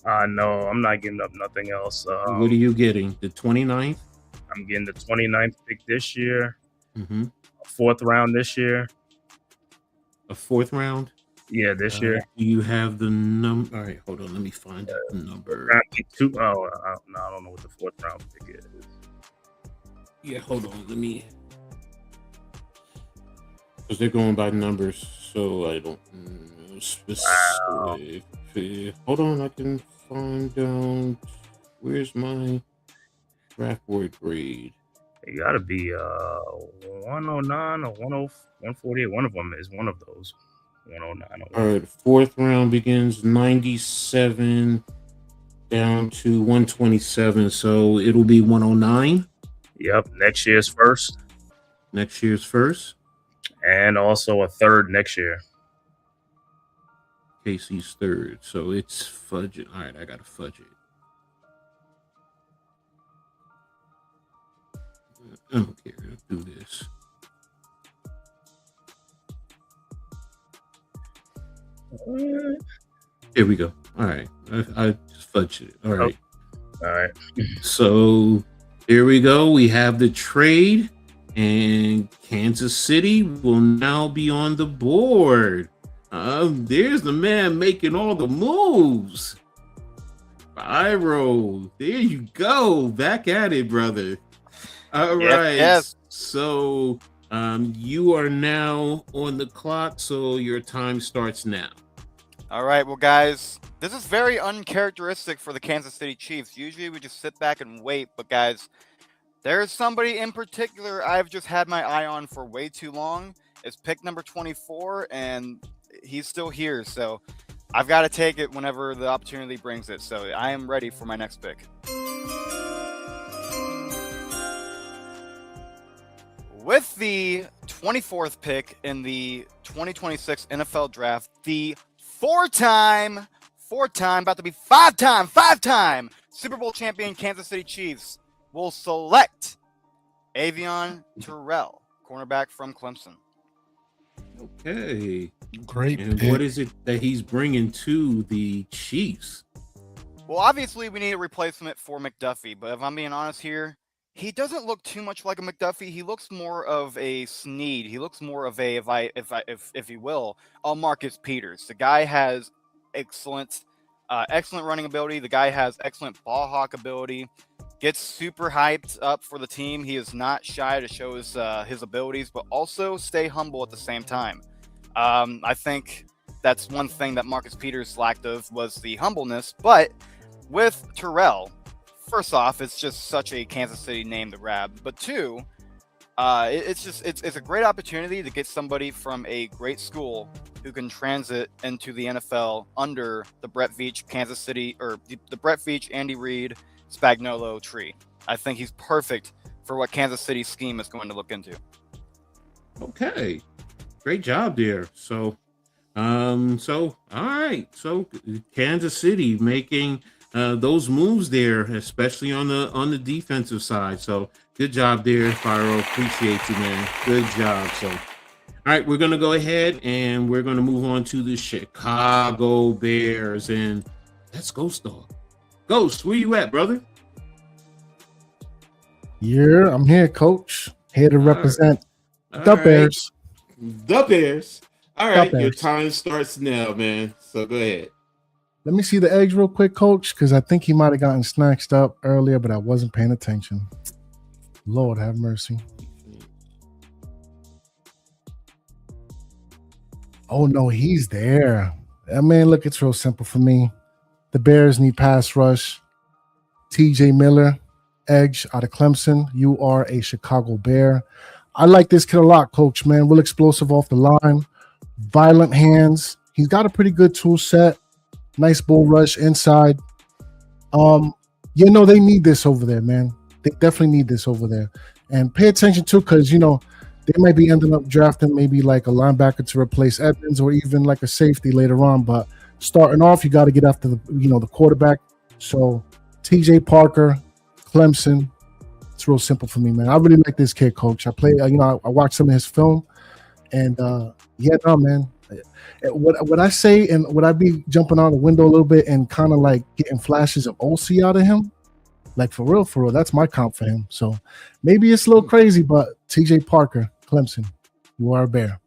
No, I'm not giving up nothing else. What are you getting? The 29th? I'm getting the 29th pick this year. Mm-hmm. A 4th round this year. A 4th round? Yeah, this year. Do you have the number? All right, hold on. Let me find the number. I don't know what the 4th round pick is. Yeah, hold on. Let me. Because they're going by numbers, so I don't know specific. Wow. Hold on, I can find out. Where's my draft board grade? It got to be 109 or 148. One of them is one of those. 109. All right, 4th round begins 97 down to 127, so it'll be 109. Yep, next year's first. Next year's first. And also a 3rd next year. Casey's 3rd, so it's fudge it. All right, I gotta fudge it. I don't care. I'll do this. Here we go. All right, I just fudged it. All right. Oh. All right. So here we go. We have the trade, and Kansas City will now be on the board. There's the man making all the moves. Byro, there you go. Back at it, brother. All right. Yes. So you are now on the clock, so your time starts now. All right, well, guys, this is very uncharacteristic for the Kansas City Chiefs. Usually we just sit back and wait, but guys, there's somebody in particular I've just had my eye on for way too long. It's pick number 24, and he's still here, so I've got to take it whenever the opportunity brings it. So I am ready for my next pick. With the 24th pick in the 2026 NFL Draft, the four-time, about to be five-time Super Bowl champion Kansas City Chiefs will select Avion Terrell, cornerback from Clemson. Okay. Great. And pick. what is it that he's bringing to the Chiefs? Well, obviously, we need a replacement for McDuffie, but if I'm being honest here, he doesn't look too much like a McDuffie. He looks more of a Snead. He looks more of a, if you will, a Marcus Peters. The guy has excellent running ability. The guy has excellent ball hawk ability. Gets super hyped up for the team. He is not shy to show his abilities, but also stay humble at the same time. I think that's one thing that Marcus Peters lacked of was the humbleness. But with Terrell, first off, it's just such a Kansas City name to grab. But two, it's a great opportunity to get somebody from a great school who can transit into the NFL under the Brett Veach Kansas City or the Brett Veach Andy Reid Spagnuolo tree. I think he's perfect for what Kansas City's scheme is going to look into. Okay, great job there. So all right. So Kansas City making those moves there, especially on the defensive side. So good job there, Fyro. Appreciate you, man. Good job. So, all right, we're gonna go ahead and we're gonna move on to the Chicago Bears, and let's Ghost Dog. Ghost, where you at, brother? Yeah, I'm here, Coach. Here to represent the Bears. The Bears. All right, Bears. your time starts now, man. So go ahead. Let me see the eggs real quick, Coach, because I think he might have gotten snatched up earlier, but I wasn't paying attention. Lord have mercy. Oh, no, he's there. I mean, look, it's real simple for me. The Bears need pass rush. TJ Miller, edge out of Clemson. You are a Chicago Bear. I like this kid a lot, Coach, man. Real explosive off the line. Violent hands. He's got a pretty good tool set. Nice bull rush inside. They need this over there, man. They definitely need this over there. And pay attention too, because, they might be ending up drafting maybe like a linebacker to replace Edmonds or even like a safety later on. But starting off, you got to get after the quarterback. So TJ Parker, Clemson. It's real simple for me, man. I really like this kid, Coach. I watched some of his film, and man. What I say, and would I be jumping out the window a little bit and kind of like getting flashes of OC out of him? Like for real, that's my comp for him. So maybe it's a little crazy, but TJ Parker, Clemson, you are a Bear.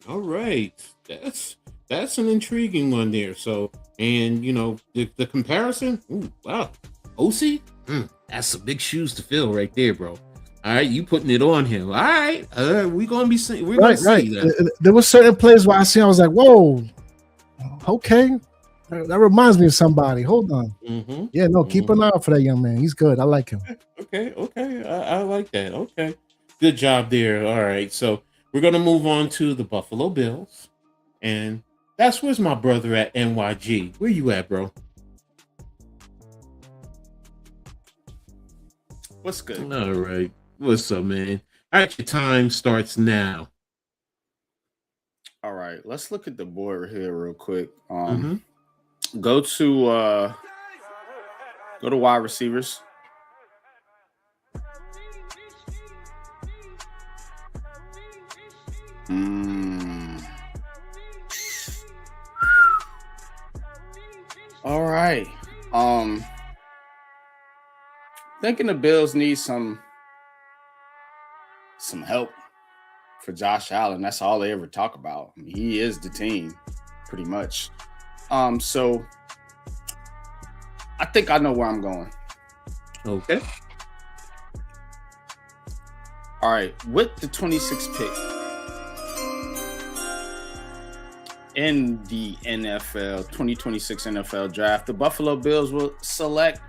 All right, that's an intriguing one there. So, and the comparison. Ooh, wow, OC. That's some big shoes to fill right there, bro. All right, you putting it on him. All right, we're gonna be seeing. We're gonna see that. There were certain plays where I was like, "Whoa, okay, that reminds me of somebody." Hold on. Mm-hmm. Yeah, no, keep an eye out for that young man. He's good. I like him. Okay, I like that. Okay, good job there. All right, so we're gonna move on to the Buffalo Bills, and where's my brother at NYG. Where you at, bro? What's good? All right. What's up, man? All right, your time starts now. All right, let's look at the board here real quick. Go to wide receivers. All right. Thinking the Bills need some help for Josh Allen. That's all they ever talk about. I mean, he is the team, pretty much. So I think I know where I'm going. Okay. All right. With the 26th pick in the NFL 2026 NFL draft, the Buffalo Bills will select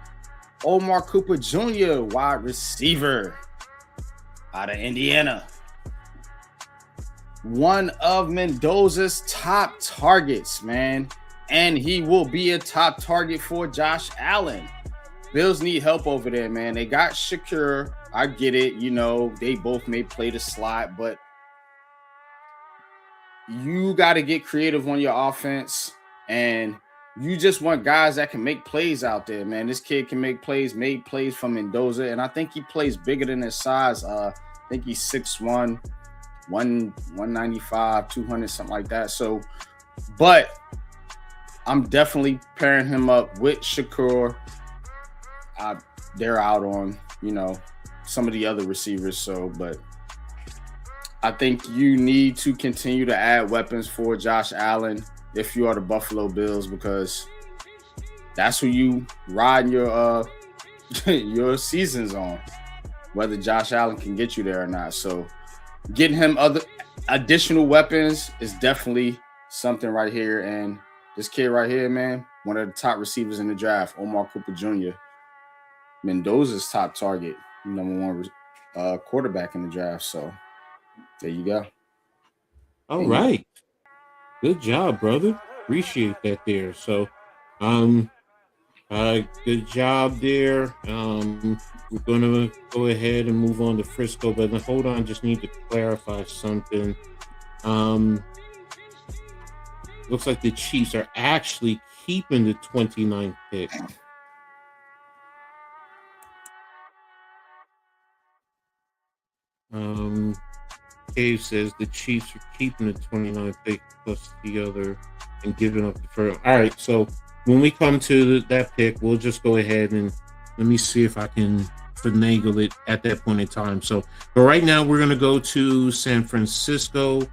Omar Cooper Jr., wide receiver out of Indiana. One of Mendoza's top targets, man. And he will be a top target for Josh Allen. Bills need help over there, man. They got Shakur. I get it. They both may play the slot, but you got to get creative on your offense. And you just want guys that can make plays out there, man. This kid can make plays, made plays from Mendoza. And I think he plays bigger than his size. I think he's 6'1", 195, 200, something like that. So, but I'm definitely pairing him up with Shakur. They're out on, some of the other receivers. So, but I think you need to continue to add weapons for Josh Allen if you are the Buffalo Bills, because that's who you ride your your seasons on, whether Josh Allen can get you there or not. So getting him other additional weapons is definitely something right here. And this kid right here, man, one of the top receivers in the draft, Omar Cooper Jr., Mendoza's top target, number one quarterback in the draft. So there you go. All right. Good job, brother. Appreciate that there. So, good job there. We're going to go ahead and move on to Frisco, but hold on, just need to clarify something. Looks like the Chiefs are actually keeping the 29th pick. Cave says the Chiefs are keeping the 29th pick plus the other and giving up the first. All right, so when we come to that pick, we'll just go ahead and let me see if I can finagle it at that point in time. So, but right now we're going to go to San Francisco,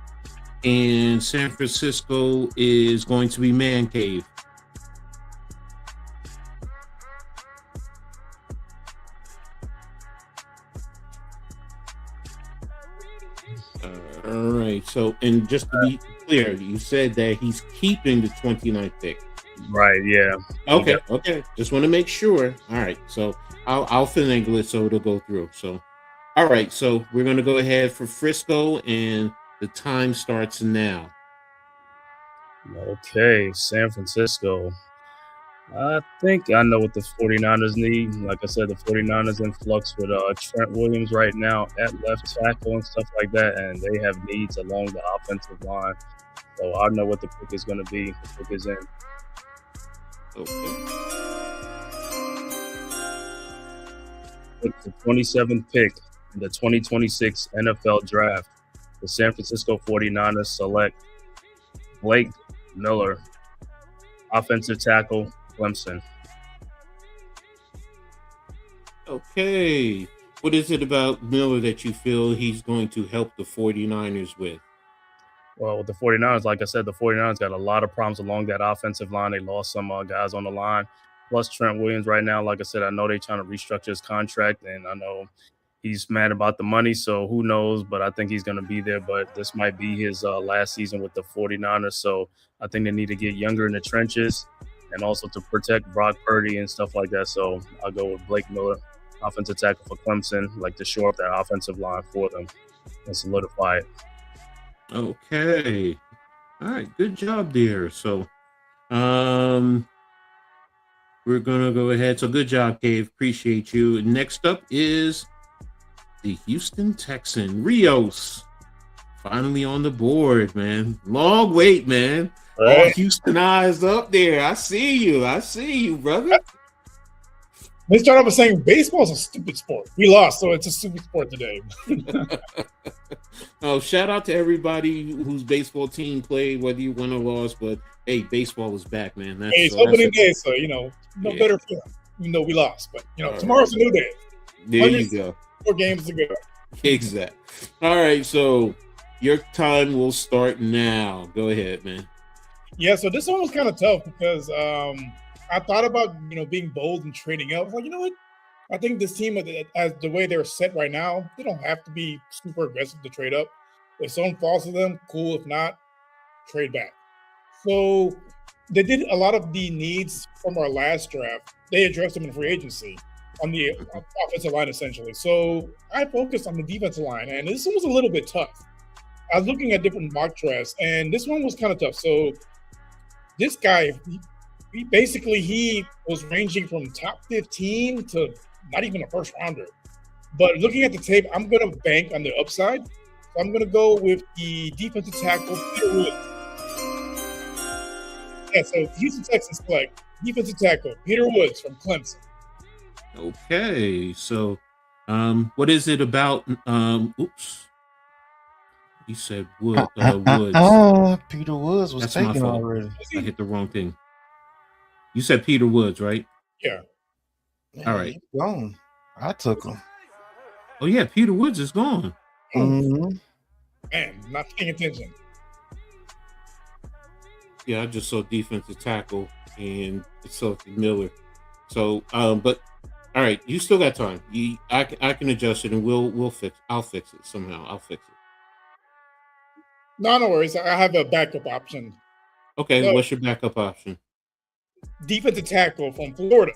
and San Francisco is going to be Man Cave. All right. So, and just to be clear, you said that he's keeping the 29th pick. Right. Yeah. Okay. Okay. Just want to make sure. All right. So I'll finagle it so it'll go through. So, all right. So we're going to go ahead for Frisco, and the time starts now. Okay. San Francisco. I think I know what the 49ers need. Like I said, the 49ers in flux with Trent Williams right now at left tackle and stuff like that, and they have needs along the offensive line. So I know what the pick is going to be. The pick is in. Okay. With the 27th pick in the 2026 NFL Draft, the San Francisco 49ers select Blake Miller, offensive tackle, Clemson. Okay. What is it about Miller that you feel he's going to help the 49ers with? Well, with the 49ers, like I said, the 49ers got a lot of problems along that offensive line. They lost some guys on the line. Plus Trent Williams right now, like I said, I know they're trying to restructure his contract, and I know he's mad about the money, so who knows, but I think he's going to be there. But this might be his last season with the 49ers, so I think they need to get younger in the trenches and also to protect Brock Purdy and stuff like that. So I'll go with Blake Miller, offensive tackle for Clemson, like to shore up that offensive line for them and solidify it. Okay. All right. Good job there. So we're going to go ahead. So good job, Dave. Appreciate you. Next up is the Houston Texan, Rios. Finally on the board, man. Long wait, man. Right. All Houstonized up there. I see you, brother. They start off with saying baseball is a stupid sport. We lost, so it's a stupid sport today. Oh, shout out to everybody whose baseball team played, whether you won or lost. But hey, baseball is back, man. Hey, it's opening day, so no better feeling, even though we lost. But tomorrow's a new day. There you go. 4 games to go. Exactly. All right, so your time will start now. Go ahead, man. Yeah, so this one was kind of tough because I thought about being bold and trading up. I was like, you know what? I think this team, as the way they're set right now, they don't have to be super aggressive to trade up. If someone falls to them, cool. If not, trade back. So they did a lot of the needs from our last draft. They addressed them in free agency on the offensive line, essentially. So I focused on the defensive line, and this one was a little bit tough. I was looking at different mock drafts, and this one was kind of tough. So this guy, he was ranging from top 15 to not even a first rounder. But looking at the tape, I'm going to bank on the upside. So I'm going to go with the defensive tackle, Peter Woods. Yeah, so Houston Texans select defensive tackle, Peter Woods from Clemson. Okay, so what is it about? Oops. You said Woods. Peter Woods was That's taken my fault. already. I hit the wrong thing. You said Peter Woods, right? Yeah. All right. He's gone. I took him. Oh yeah, Peter Woods is gone. Mhm. Man, not paying attention. Yeah, I just saw defensive tackle and selected Miller. So, but all right, you still got time. I can adjust it, and I'll fix it somehow. I'll fix it. No worries. I have a backup option. Okay, So, what's your backup option? defensive tackle from Florida,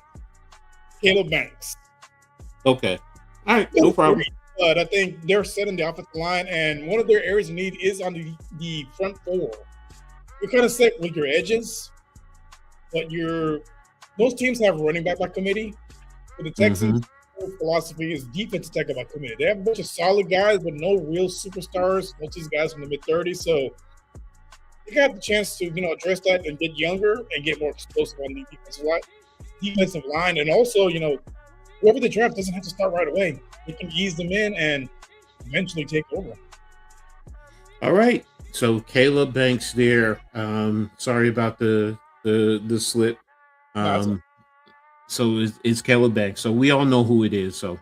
Caleb Banks. Okay, all right, no problem. But I think they're setting the offensive line, and one of their areas of need is on the front four. You're kind of set with your edges, but most teams have a running back by committee. For the Texans, philosophy is defensive tackle by committee. They have a bunch of solid guys, but no real superstars. Most of these guys from the mid-30s, so they got the chance to address that and get younger and get more explosive on the defensive line, and also whoever the draft doesn't have to start right away. They can ease them in and eventually take over. All right. So Caleb Banks there. Sorry about the slip. So it's Caleb Banks. So we all know who it is. So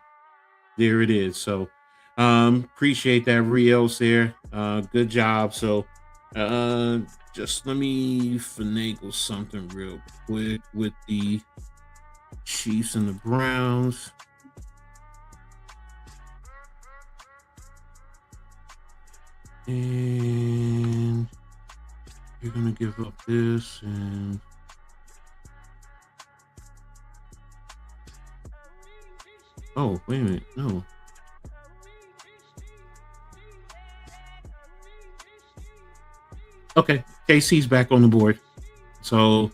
there it is. So appreciate that, Rios there. Good job. So just let me finagle something real quick with the Chiefs and the Browns. And you're gonna give up this and oh, wait a minute, no. Okay, KC's back on the board. So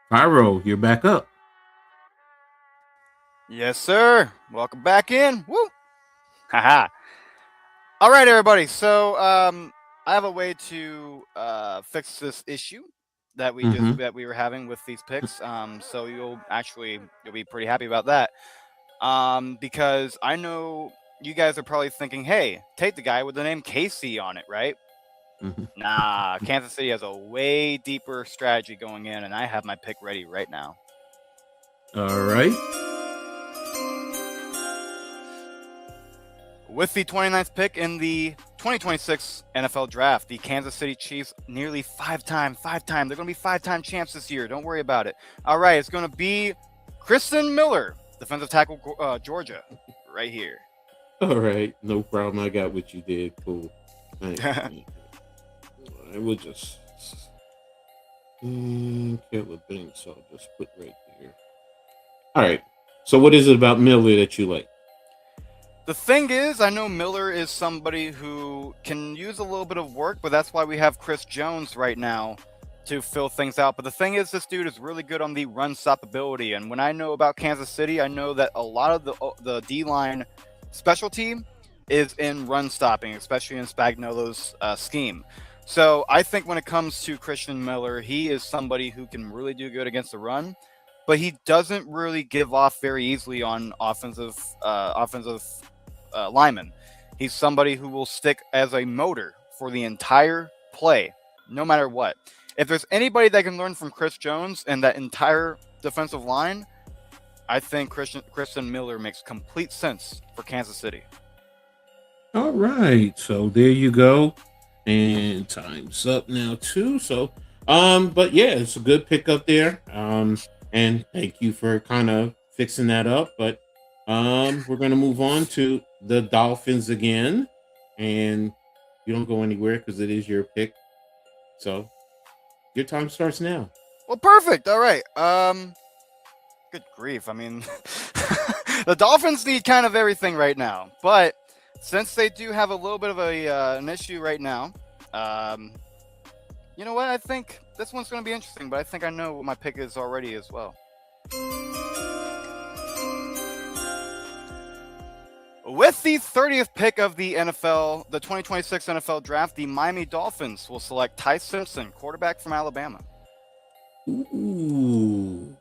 Pyro, you're back up. Yes, sir. Welcome back in. Woo! Haha. All right, everybody. So I have a way to fix this issue that we were having with these picks. So you'll be pretty happy about that. Because I know you guys are probably thinking, hey, take the guy with the name Casey on it, right? Nah, Kansas City has a way deeper strategy going in, and I have my pick ready right now. All right. With the 29th pick in the 2026 NFL Draft, the Kansas City Chiefs nearly five-time. They're going to be five-time champs this year. Don't worry about it. All right, it's going to be Christian Miller, defensive tackle, Georgia, right here. All right, no problem. I got what you did. Cool. I will just Caleb Banks. I'll just put right there. All right. So, what is it about Miller that you like? The thing is, I know Miller is somebody who can use a little bit of work, but that's why we have Chris Jones right now to fill things out. But the thing is, this dude is really good on the run stoppability. And when I know about Kansas City, I know that a lot of the D-line specialty is in run stopping, especially in Spagnuolo's scheme. So I think when it comes to Christian Miller, he is somebody who can really do good against the run, but he doesn't really give off very easily on offensive linemen. He's somebody who will stick as a motor for the entire play, no matter what. If there's anybody that can learn from Chris Jones and that entire defensive line, I think Christian Miller makes complete sense for Kansas City. All right, so there you go, and time's up now too. So, but yeah, it's a good pickup there. And thank you for kind of fixing that up. But we're gonna move on to the Dolphins again, and you don't go anywhere because it is your pick. So your time starts now. Well, perfect. All right. Good grief. I mean, the Dolphins need kind of everything right now, but since they do have a little bit of an issue right now, you know what? I think this one's going to be interesting, but I think I know what my pick is already as well. With the 30th pick of the 2026 NFL Draft, the Miami Dolphins will select Ty Simpson, quarterback from Alabama. Ooh.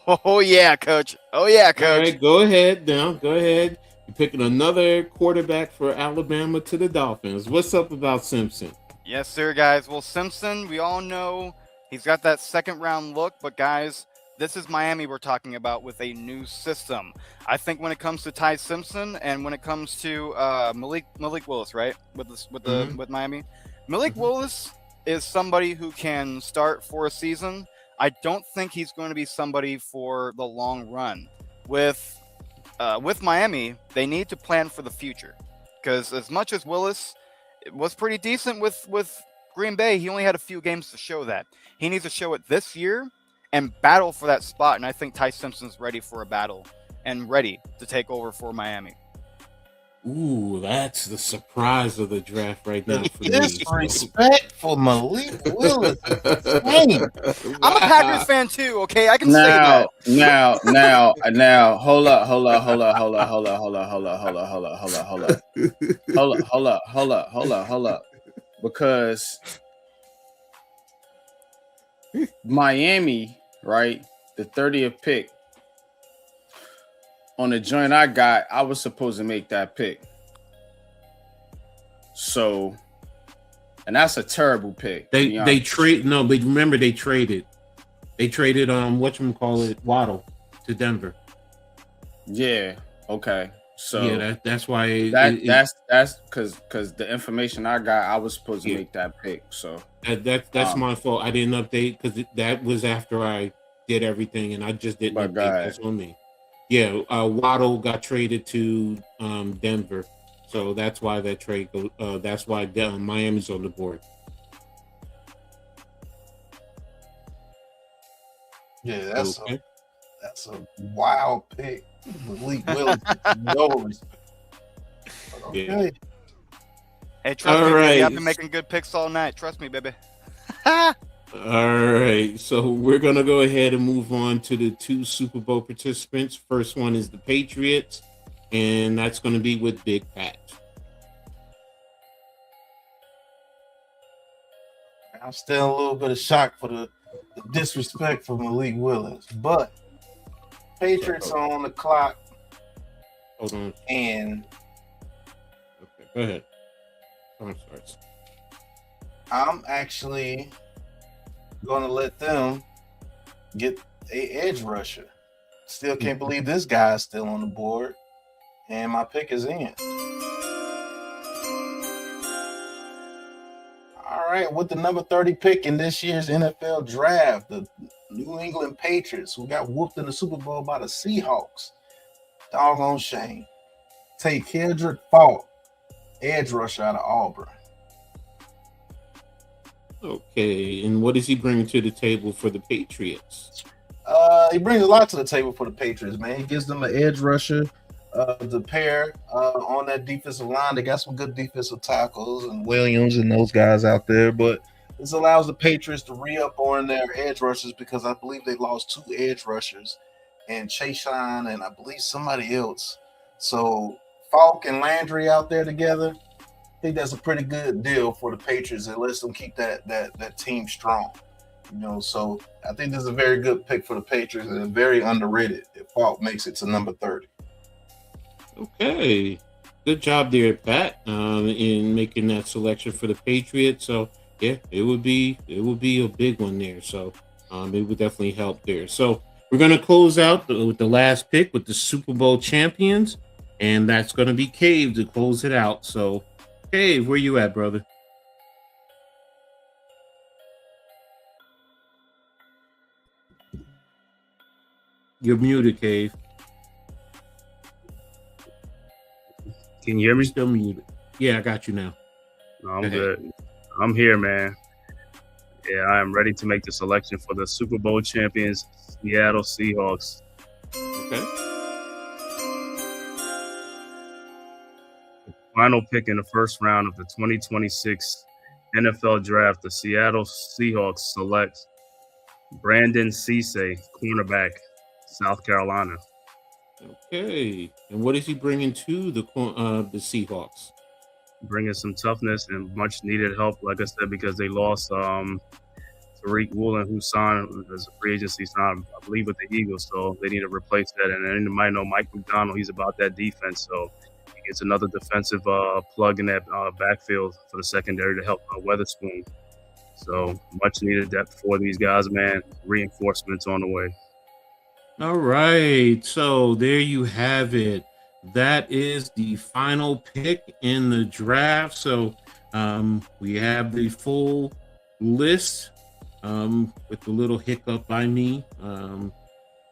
Oh yeah, coach. Oh yeah, coach. All right, go ahead now. Go ahead. You're picking another quarterback for Alabama to the Dolphins. What's up about Simpson? Yes, sir, guys. Well, Simpson, we all know he's got that second round look, but guys, this is Miami we're talking about with a new system. I think when it comes to Ty Simpson and when it comes to Malik Willis, right, with Miami, Malik Willis is somebody who can start for a season. I don't think he's going to be somebody for the long run. With Miami, they need to plan for the future, because as much as Willis was pretty decent with Green Bay, he only had a few games to show that. He needs to show it this year and battle for that spot. And I think Ty Simpson's ready for a battle and ready to take over for Miami. Ooh, that's the surprise of the draft right now for me. Disrespect for Malik Willis. Dang. I'm a Packers fan too, okay? I can say that. Now, hold up. Because Miami, right, the 30th pick, on the joint I got, I was supposed to make that pick. So, and that's a terrible pick. But remember they traded Waddle to Denver. Yeah. Okay. So yeah, that's why that's because the information I got, I was supposed to make that pick. So that's my fault. I didn't update because that was after I did everything, and I just didn't update. That's on me. Yeah, Waddle got traded to Denver, so that's why that trade. That's why Miami's on the board. Yeah, that's a wild pick. Malik Willis, no respect. Okay. Yeah. Hey, trust me, baby, I've been making good picks all night. Trust me, baby. All right, so we're gonna go ahead and move on to the two Super Bowl participants. First one is the Patriots, and that's gonna be with Big Pat. I'm still a little bit of shock for the disrespect for Malik Willis, but Patriots are on the clock. Hold on. And okay, go ahead. Time starts. I'm actually going to let them get a edge rusher. Still can't believe this guy is still on the board, and my pick is in. All right, with the number 30 pick in this year's NFL draft, the New England Patriots, who got whooped in the Super Bowl by the Seahawks. Doggone shame. Take Kendrick Falk, edge rusher out of Auburn. Okay, and what is he bringing to the table for the Patriots? He brings a lot to the table for the Patriots, man. He gives them an edge rusher to pair on that defensive line. They got some good defensive tackles and Williams and those guys out there, but this allows the Patriots to re-up on their edge rushers because I believe they lost 2 edge rushers and Chashawn and I believe somebody else. So Falk and Landry out there together, I think that's a pretty good deal for the Patriots. It lets them keep that team strong. You know, so I think this is a very good pick for the Patriots and very underrated if Falk makes it to number 30. Okay, good job there, Pat, in making that selection for the Patriots. So yeah, it would be a big one there. So it would definitely help there. So we're gonna close out with the last pick with the Super Bowl champions, and that's gonna be Cave to close it out. So Cave, where you at, brother? You're muted, Cave. Can you hear me? Still muted. Yeah, I got you now. No, I'm good. I'm here, man. Yeah, I am ready to make the selection for the Super Bowl champions, Seattle Seahawks. Okay. Final pick in the first round of the 2026 NFL Draft, the Seattle Seahawks select Brandon Cisse, cornerback, South Carolina. Okay, and what is he bringing to the Seahawks? Bringing some toughness and much needed help, like I said, because they lost Tariq Woolen, who signed as a free agency sign, I believe, with the Eagles. So they need to replace that. And then you might know Mike McDonald, he's about that defense. So he gets another defensive plug in that backfield for the secondary to help Weatherspoon. So much needed depth for these guys, man. Reinforcements on the way. All right. So there you have it. That is the final pick in the draft. So we have the full list with the little hiccup by me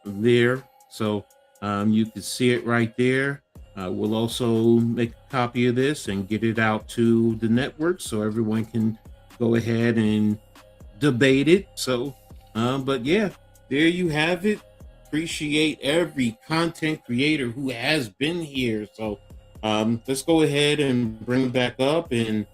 there. So you can see it right there. We'll also make a copy of this and get it out to the network so everyone can go ahead and debate it. So, but yeah, there you have it. Appreciate every content creator who has been here. So, let's go ahead and bring it back up and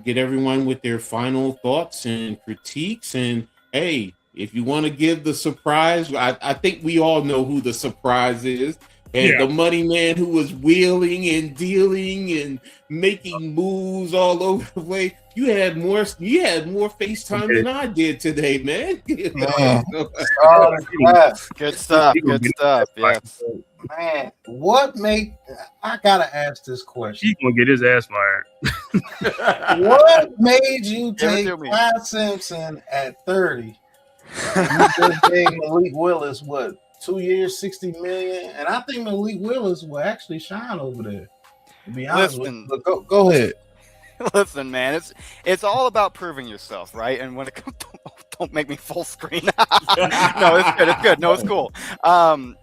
get everyone with their final thoughts and critiques. And hey, if you want to give the surprise, I think we all know who the surprise is. And the money man who was wheeling and dealing and making moves all over the way. You had more FaceTime than I did today, man. Good stuff. Good stuff. Yes. Man, I gotta ask this question. He's gonna get his ass fired. What made you take Ty Simpson at 30? You just gave Malik Willis 2 years, 60 million, and I think Malik Willis will actually shine over there. To be honest with you, but go ahead. Listen, man, it's all about proving yourself, right? And when it comes, don't make me full screen. No, it's good. It's good. No, it's cool.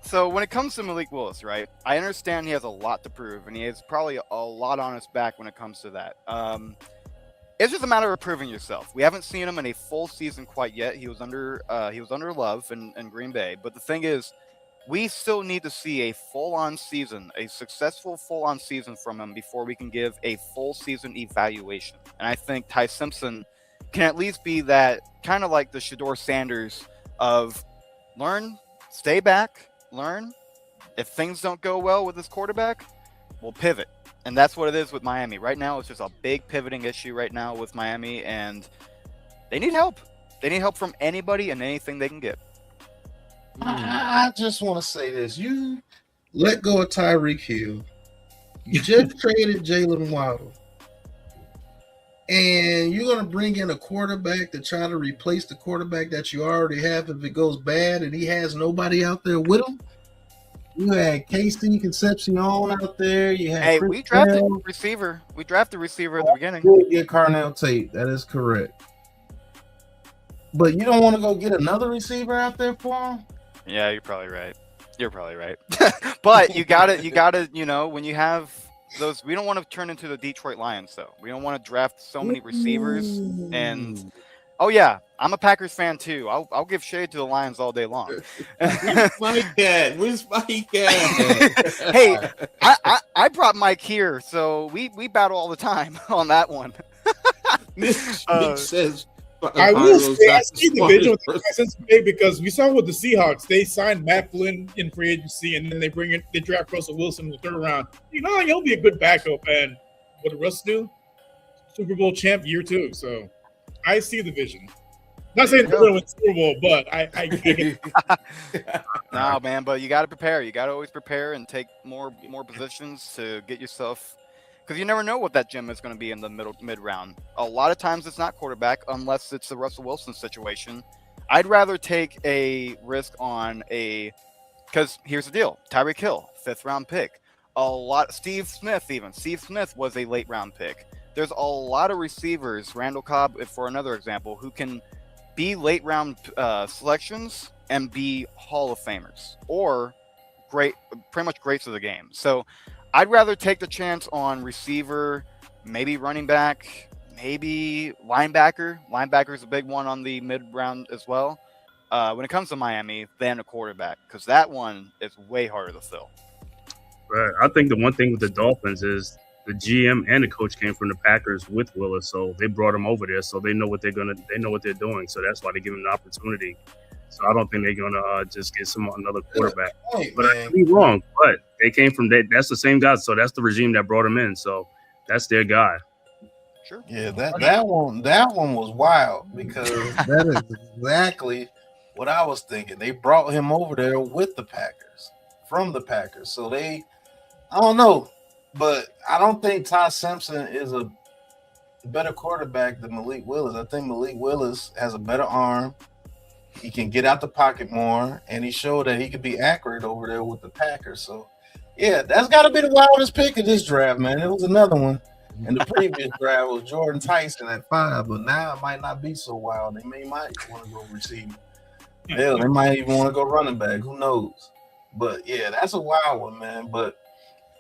So when it comes to Malik Willis, right? I understand he has a lot to prove, and he has probably a lot on his back when it comes to that. It's just a matter of proving yourself. We haven't seen him in a full season quite yet. He was under Love in Green Bay, but the thing is, we still need to see a full-on season, a successful full-on season from him before we can give a full season evaluation. And I think Ty Simpson can at least be that kind of like the Shedeur Sanders of learn, stay back, learn. If things don't go well with this quarterback, we'll pivot. And that's what it is with Miami. Right now, it's just a big pivoting issue right now with Miami, and they need help. They need help from anybody and anything they can get. I just want to say this. You let go of Tyreek Hill. You just traded Jalen Waddle. And you're going to bring in a quarterback to try to replace the quarterback that you already have if it goes bad and he has nobody out there with him. You had Casey Concepcion out there. You had we drafted receiver. We drafted receiver at the beginning. Get Carnell Tate. That is correct. But you don't want to go get another receiver out there for him? Yeah, you're probably right. But you gotta, when you have those, we don't want to turn into the Detroit Lions, though. We don't want to draft so many receivers. And oh yeah, I'm a Packers fan too. I'll give shade to the Lions all day long. Where's Mike at? Hey, I brought Mike here, so we battle all the time on that one. Nick says. I will say I see the division with the Texans today because we saw with the Seahawks, they signed Matt Flynn in free agency and then they draft Russell Wilson in the third round. He'll be a good backup. And what did Russ do? Super Bowl champ year 2. So I see the vision. Not saying they're going to win Super Bowl, but I get No, man, but you got to prepare. You got to always prepare and take more positions to get yourself. Because you never know what that gym is going to be in the mid round. A lot of times it's not quarterback unless it's the Russell Wilson situation. I'd rather take a risk on because here's the deal: Tyreek Hill, 5th round pick. Steve Smith was a late round pick. There's a lot of receivers, Randall Cobb, for another example, who can be late round selections and be Hall of Famers or pretty much greats of the game. So I'd rather take the chance on receiver, maybe running back, maybe linebacker. Linebacker is a big one on the mid-round as well. When it comes to Miami, than a quarterback, because that one is way harder to fill. Right. I think the one thing with the Dolphins is the GM and the coach came from the Packers with Willis, so they brought him over there, so they know what they're doing. So that's why they give him the opportunity. So I don't think they're gonna just get another quarterback. But I could be wrong. But they came from that. That's the same guy. So that's the regime that brought him in. So that's their guy. Sure. Yeah, that one was wild because that is exactly what I was thinking. They brought him over there with the Packers, from the Packers. So I don't know, but I don't think Ty Simpson is a better quarterback than Malik Willis. I think Malik Willis has a better arm. He can get out the pocket more, and he showed that he could be accurate over there with the Packers. So, yeah, that's got to be the wildest pick of this draft, man. It was another one. And the previous draft was Jordan Tyson at 5, but now it might not be so wild. They might want to go receive. Hell, they might even want to go running back. Who knows? But yeah, that's a wild one, man. But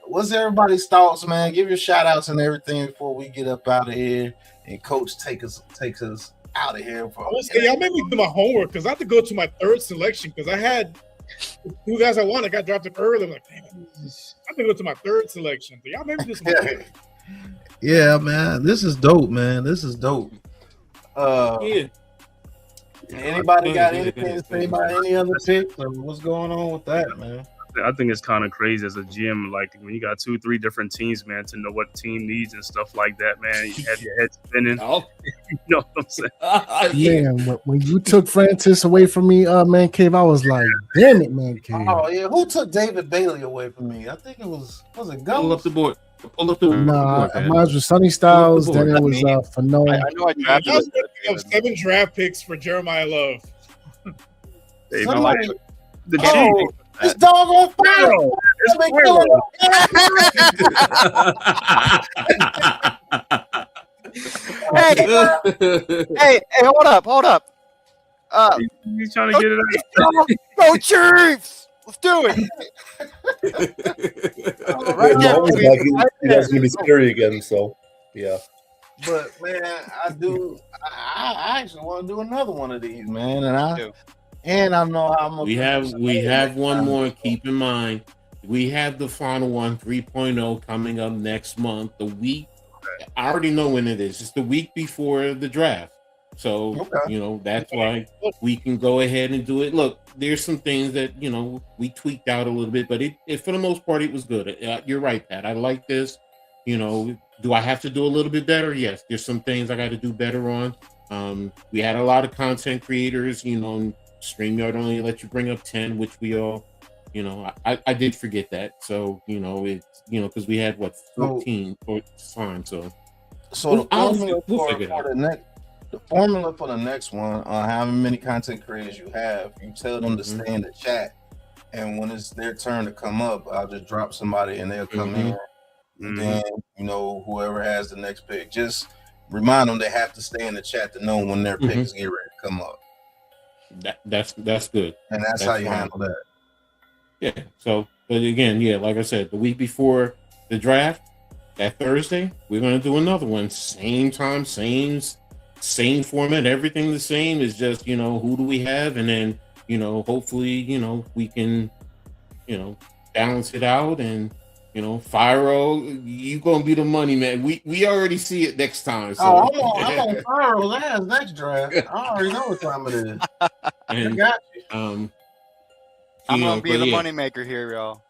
what's everybody's thoughts, man? Give your shout outs and everything before we get up out of here and Coach takes us out of here. Y'all made me do my homework because I have to go to my third selection because I had two guys I wanted got drafted early. I'm like, damn, I have to go to my third selection. So y'all made me do some homework. Yeah, man. This is dope, man. This is dope. Yeah. Anybody got anything to say about any other picks or what's going on with that, man? I think it's kind of crazy as a GM, like when you got 2-3 different teams, man, to know what team needs and stuff like that, man. You have your head spinning. Oh. You know what I'm saying? Man, when you took Francis away from me, Man Cave, I was like, damn it, Man Cave. Oh yeah, who took David Bailey away from me? I think it was it Ghost? Pull up the board. Pull up the Nah, board, mine was Sunny Styles, then it was Fano. I know I drafted I was of 7 draft picks for Jeremiah Love. Hey, Somebody- man, the Oh, this dog on fire! Hey, hold up. He's trying to get it out. Go Chiefs! Let's do it. Right now, Mahomes back, you guys gonna be scary again. So yeah. But man, I actually want to do another one of these, man, and I know how much we have one more. Keep in mind, we have the final one 3.0 coming up next month. The week, I already know when it is. It's the week before the draft. So, that's why we can go ahead and do it. Look, there's some things that, we tweaked out a little bit, but it for the most part, it was good. You're right, Pat. I like this. Do I have to do a little bit better? Yes. There's some things I got to do better on. We had a lot of content creators, StreamYard only let you bring up 10, which we all, I did forget that. So, it's, because we had 14 for time. So the formula for the next one, however many content creators you have, you tell them to stay in the chat, and when it's their turn to come up, I'll just drop somebody and they'll come in. And then whoever has the next pick, just remind them they have to stay in the chat to know when their pick is getting ready to come up. That's good, and that's how you handle that. Yeah. So, but again, like I said, the week before the draft, that Thursday, we're gonna do another one. Same time, same format, everything the same. Is just who do we have, and then hopefully we can balance it out, and Fyro, you gonna be the money man. We already see it next time. So. I'm on Fyro's ass next draft. I already know what time it is. And, I got you. I'm gonna be the moneymaker here, y'all.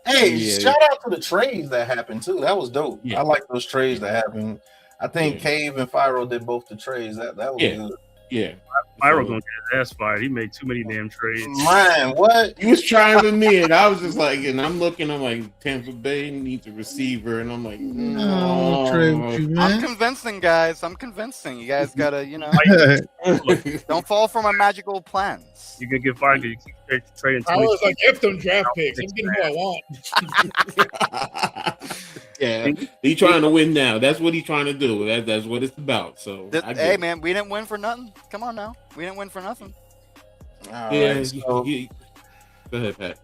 Hey, shout out to the trades that happened too. That was dope. I like those trades that happened. I think Cave and Fyro did both the trades. That was good. Yeah. Fyro gonna get his ass fired. He made too many damn trades. Man, what? He was trying with me, and I was just like, and I'm like, Tampa Bay needs a receiver, and I'm like, no. I'm convincing, guys. You guys gotta, don't fall for my magical plans. You can get fired because you keep trading. I was like, if them draft picks, I'm getting who I want. Yeah, he's trying to win now. That's what he's trying to do. That's what it's about. So, hey, man, we didn't win for nothing. Come on now, we didn't win for nothing. All right, go ahead, Pat.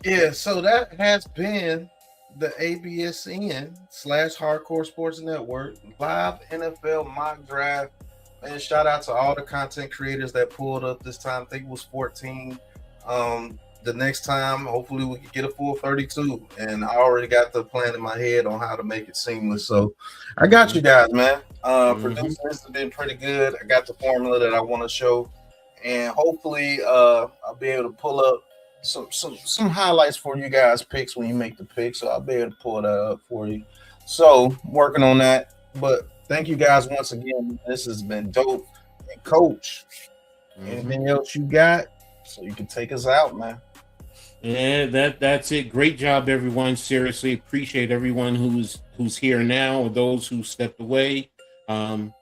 Yeah, so that has been the ABSN/Hardcore Sports Network live NFL mock draft. And shout out to all the content creators that pulled up this time. I think it was 14. The next time, hopefully we can get a full 32. And I already got the plan in my head on how to make it seamless. So I got you guys, man. Producing this has been pretty good. I got the formula that I want to show. And hopefully I'll be able to pull up some highlights for you guys' picks when you make the pick. So I'll be able to pull that up for you. So working on that. But thank you guys once again. This has been dope. And Coach, anything else you got so you can take us out, man? Yeah, that's it. Great job, everyone. Seriously, appreciate everyone who's here now or those who stepped away.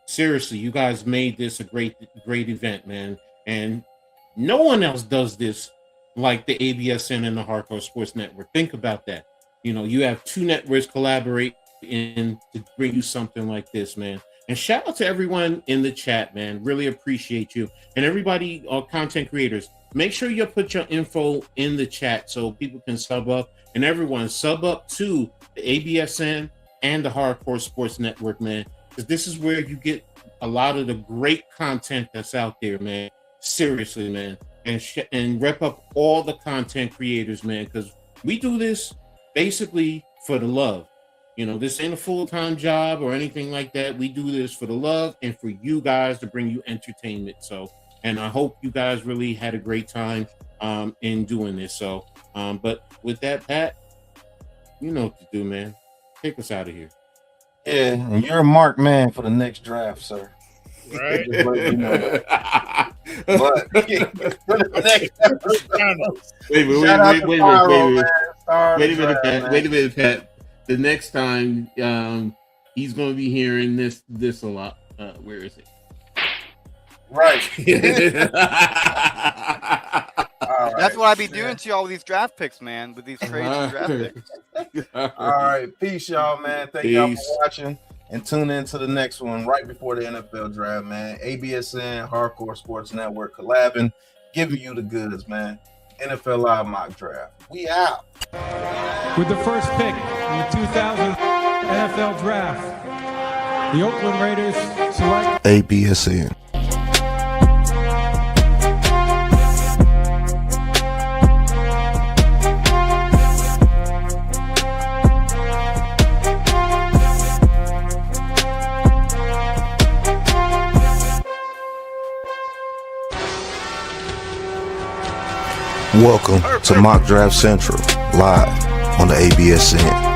Seriously, you guys made this a great event, man. And No one else does this like the ABSN and the Hardcore Sports Network. Think about that. You know, you have two networks collaborate in to bring you something like this, man. And shout out to everyone in the chat, man. Really appreciate you. And everybody, content creators, make sure you put your info in the chat so people can sub up. And everyone, sub up to the ABSN and the Hardcore Sports Network, man. Because this is where you get a lot of the great content that's out there, man. Seriously, man. And rep up all the content creators, man. Because we do this basically for the love. You know, this ain't a full-time job or anything like that. We do this for the love and for you guys to bring you entertainment. So, and I hope you guys really had a great time in doing this. So, but with that, Pat, you know what to do, man. Take us out of here. Yeah, and you're a marked man for the next draft, sir. Right. Just let you know. But wait a minute, Pat. The next time he's going to be hearing this a lot. Where is it? Right. That's what I be doing to y'all with these draft picks, man. With these trades and draft picks. All right, peace, y'all, man. Thank y'all for watching, and tune in to the next one right before the NFL draft, man. ABSN, Hardcore Sports Network collabing, giving you the goods, man. NFL Live mock draft. We out. With the first pick in the 2000 NFL Draft, the Oakland Raiders select ABSN. Welcome to Mock Draft Central, live on the ABSN.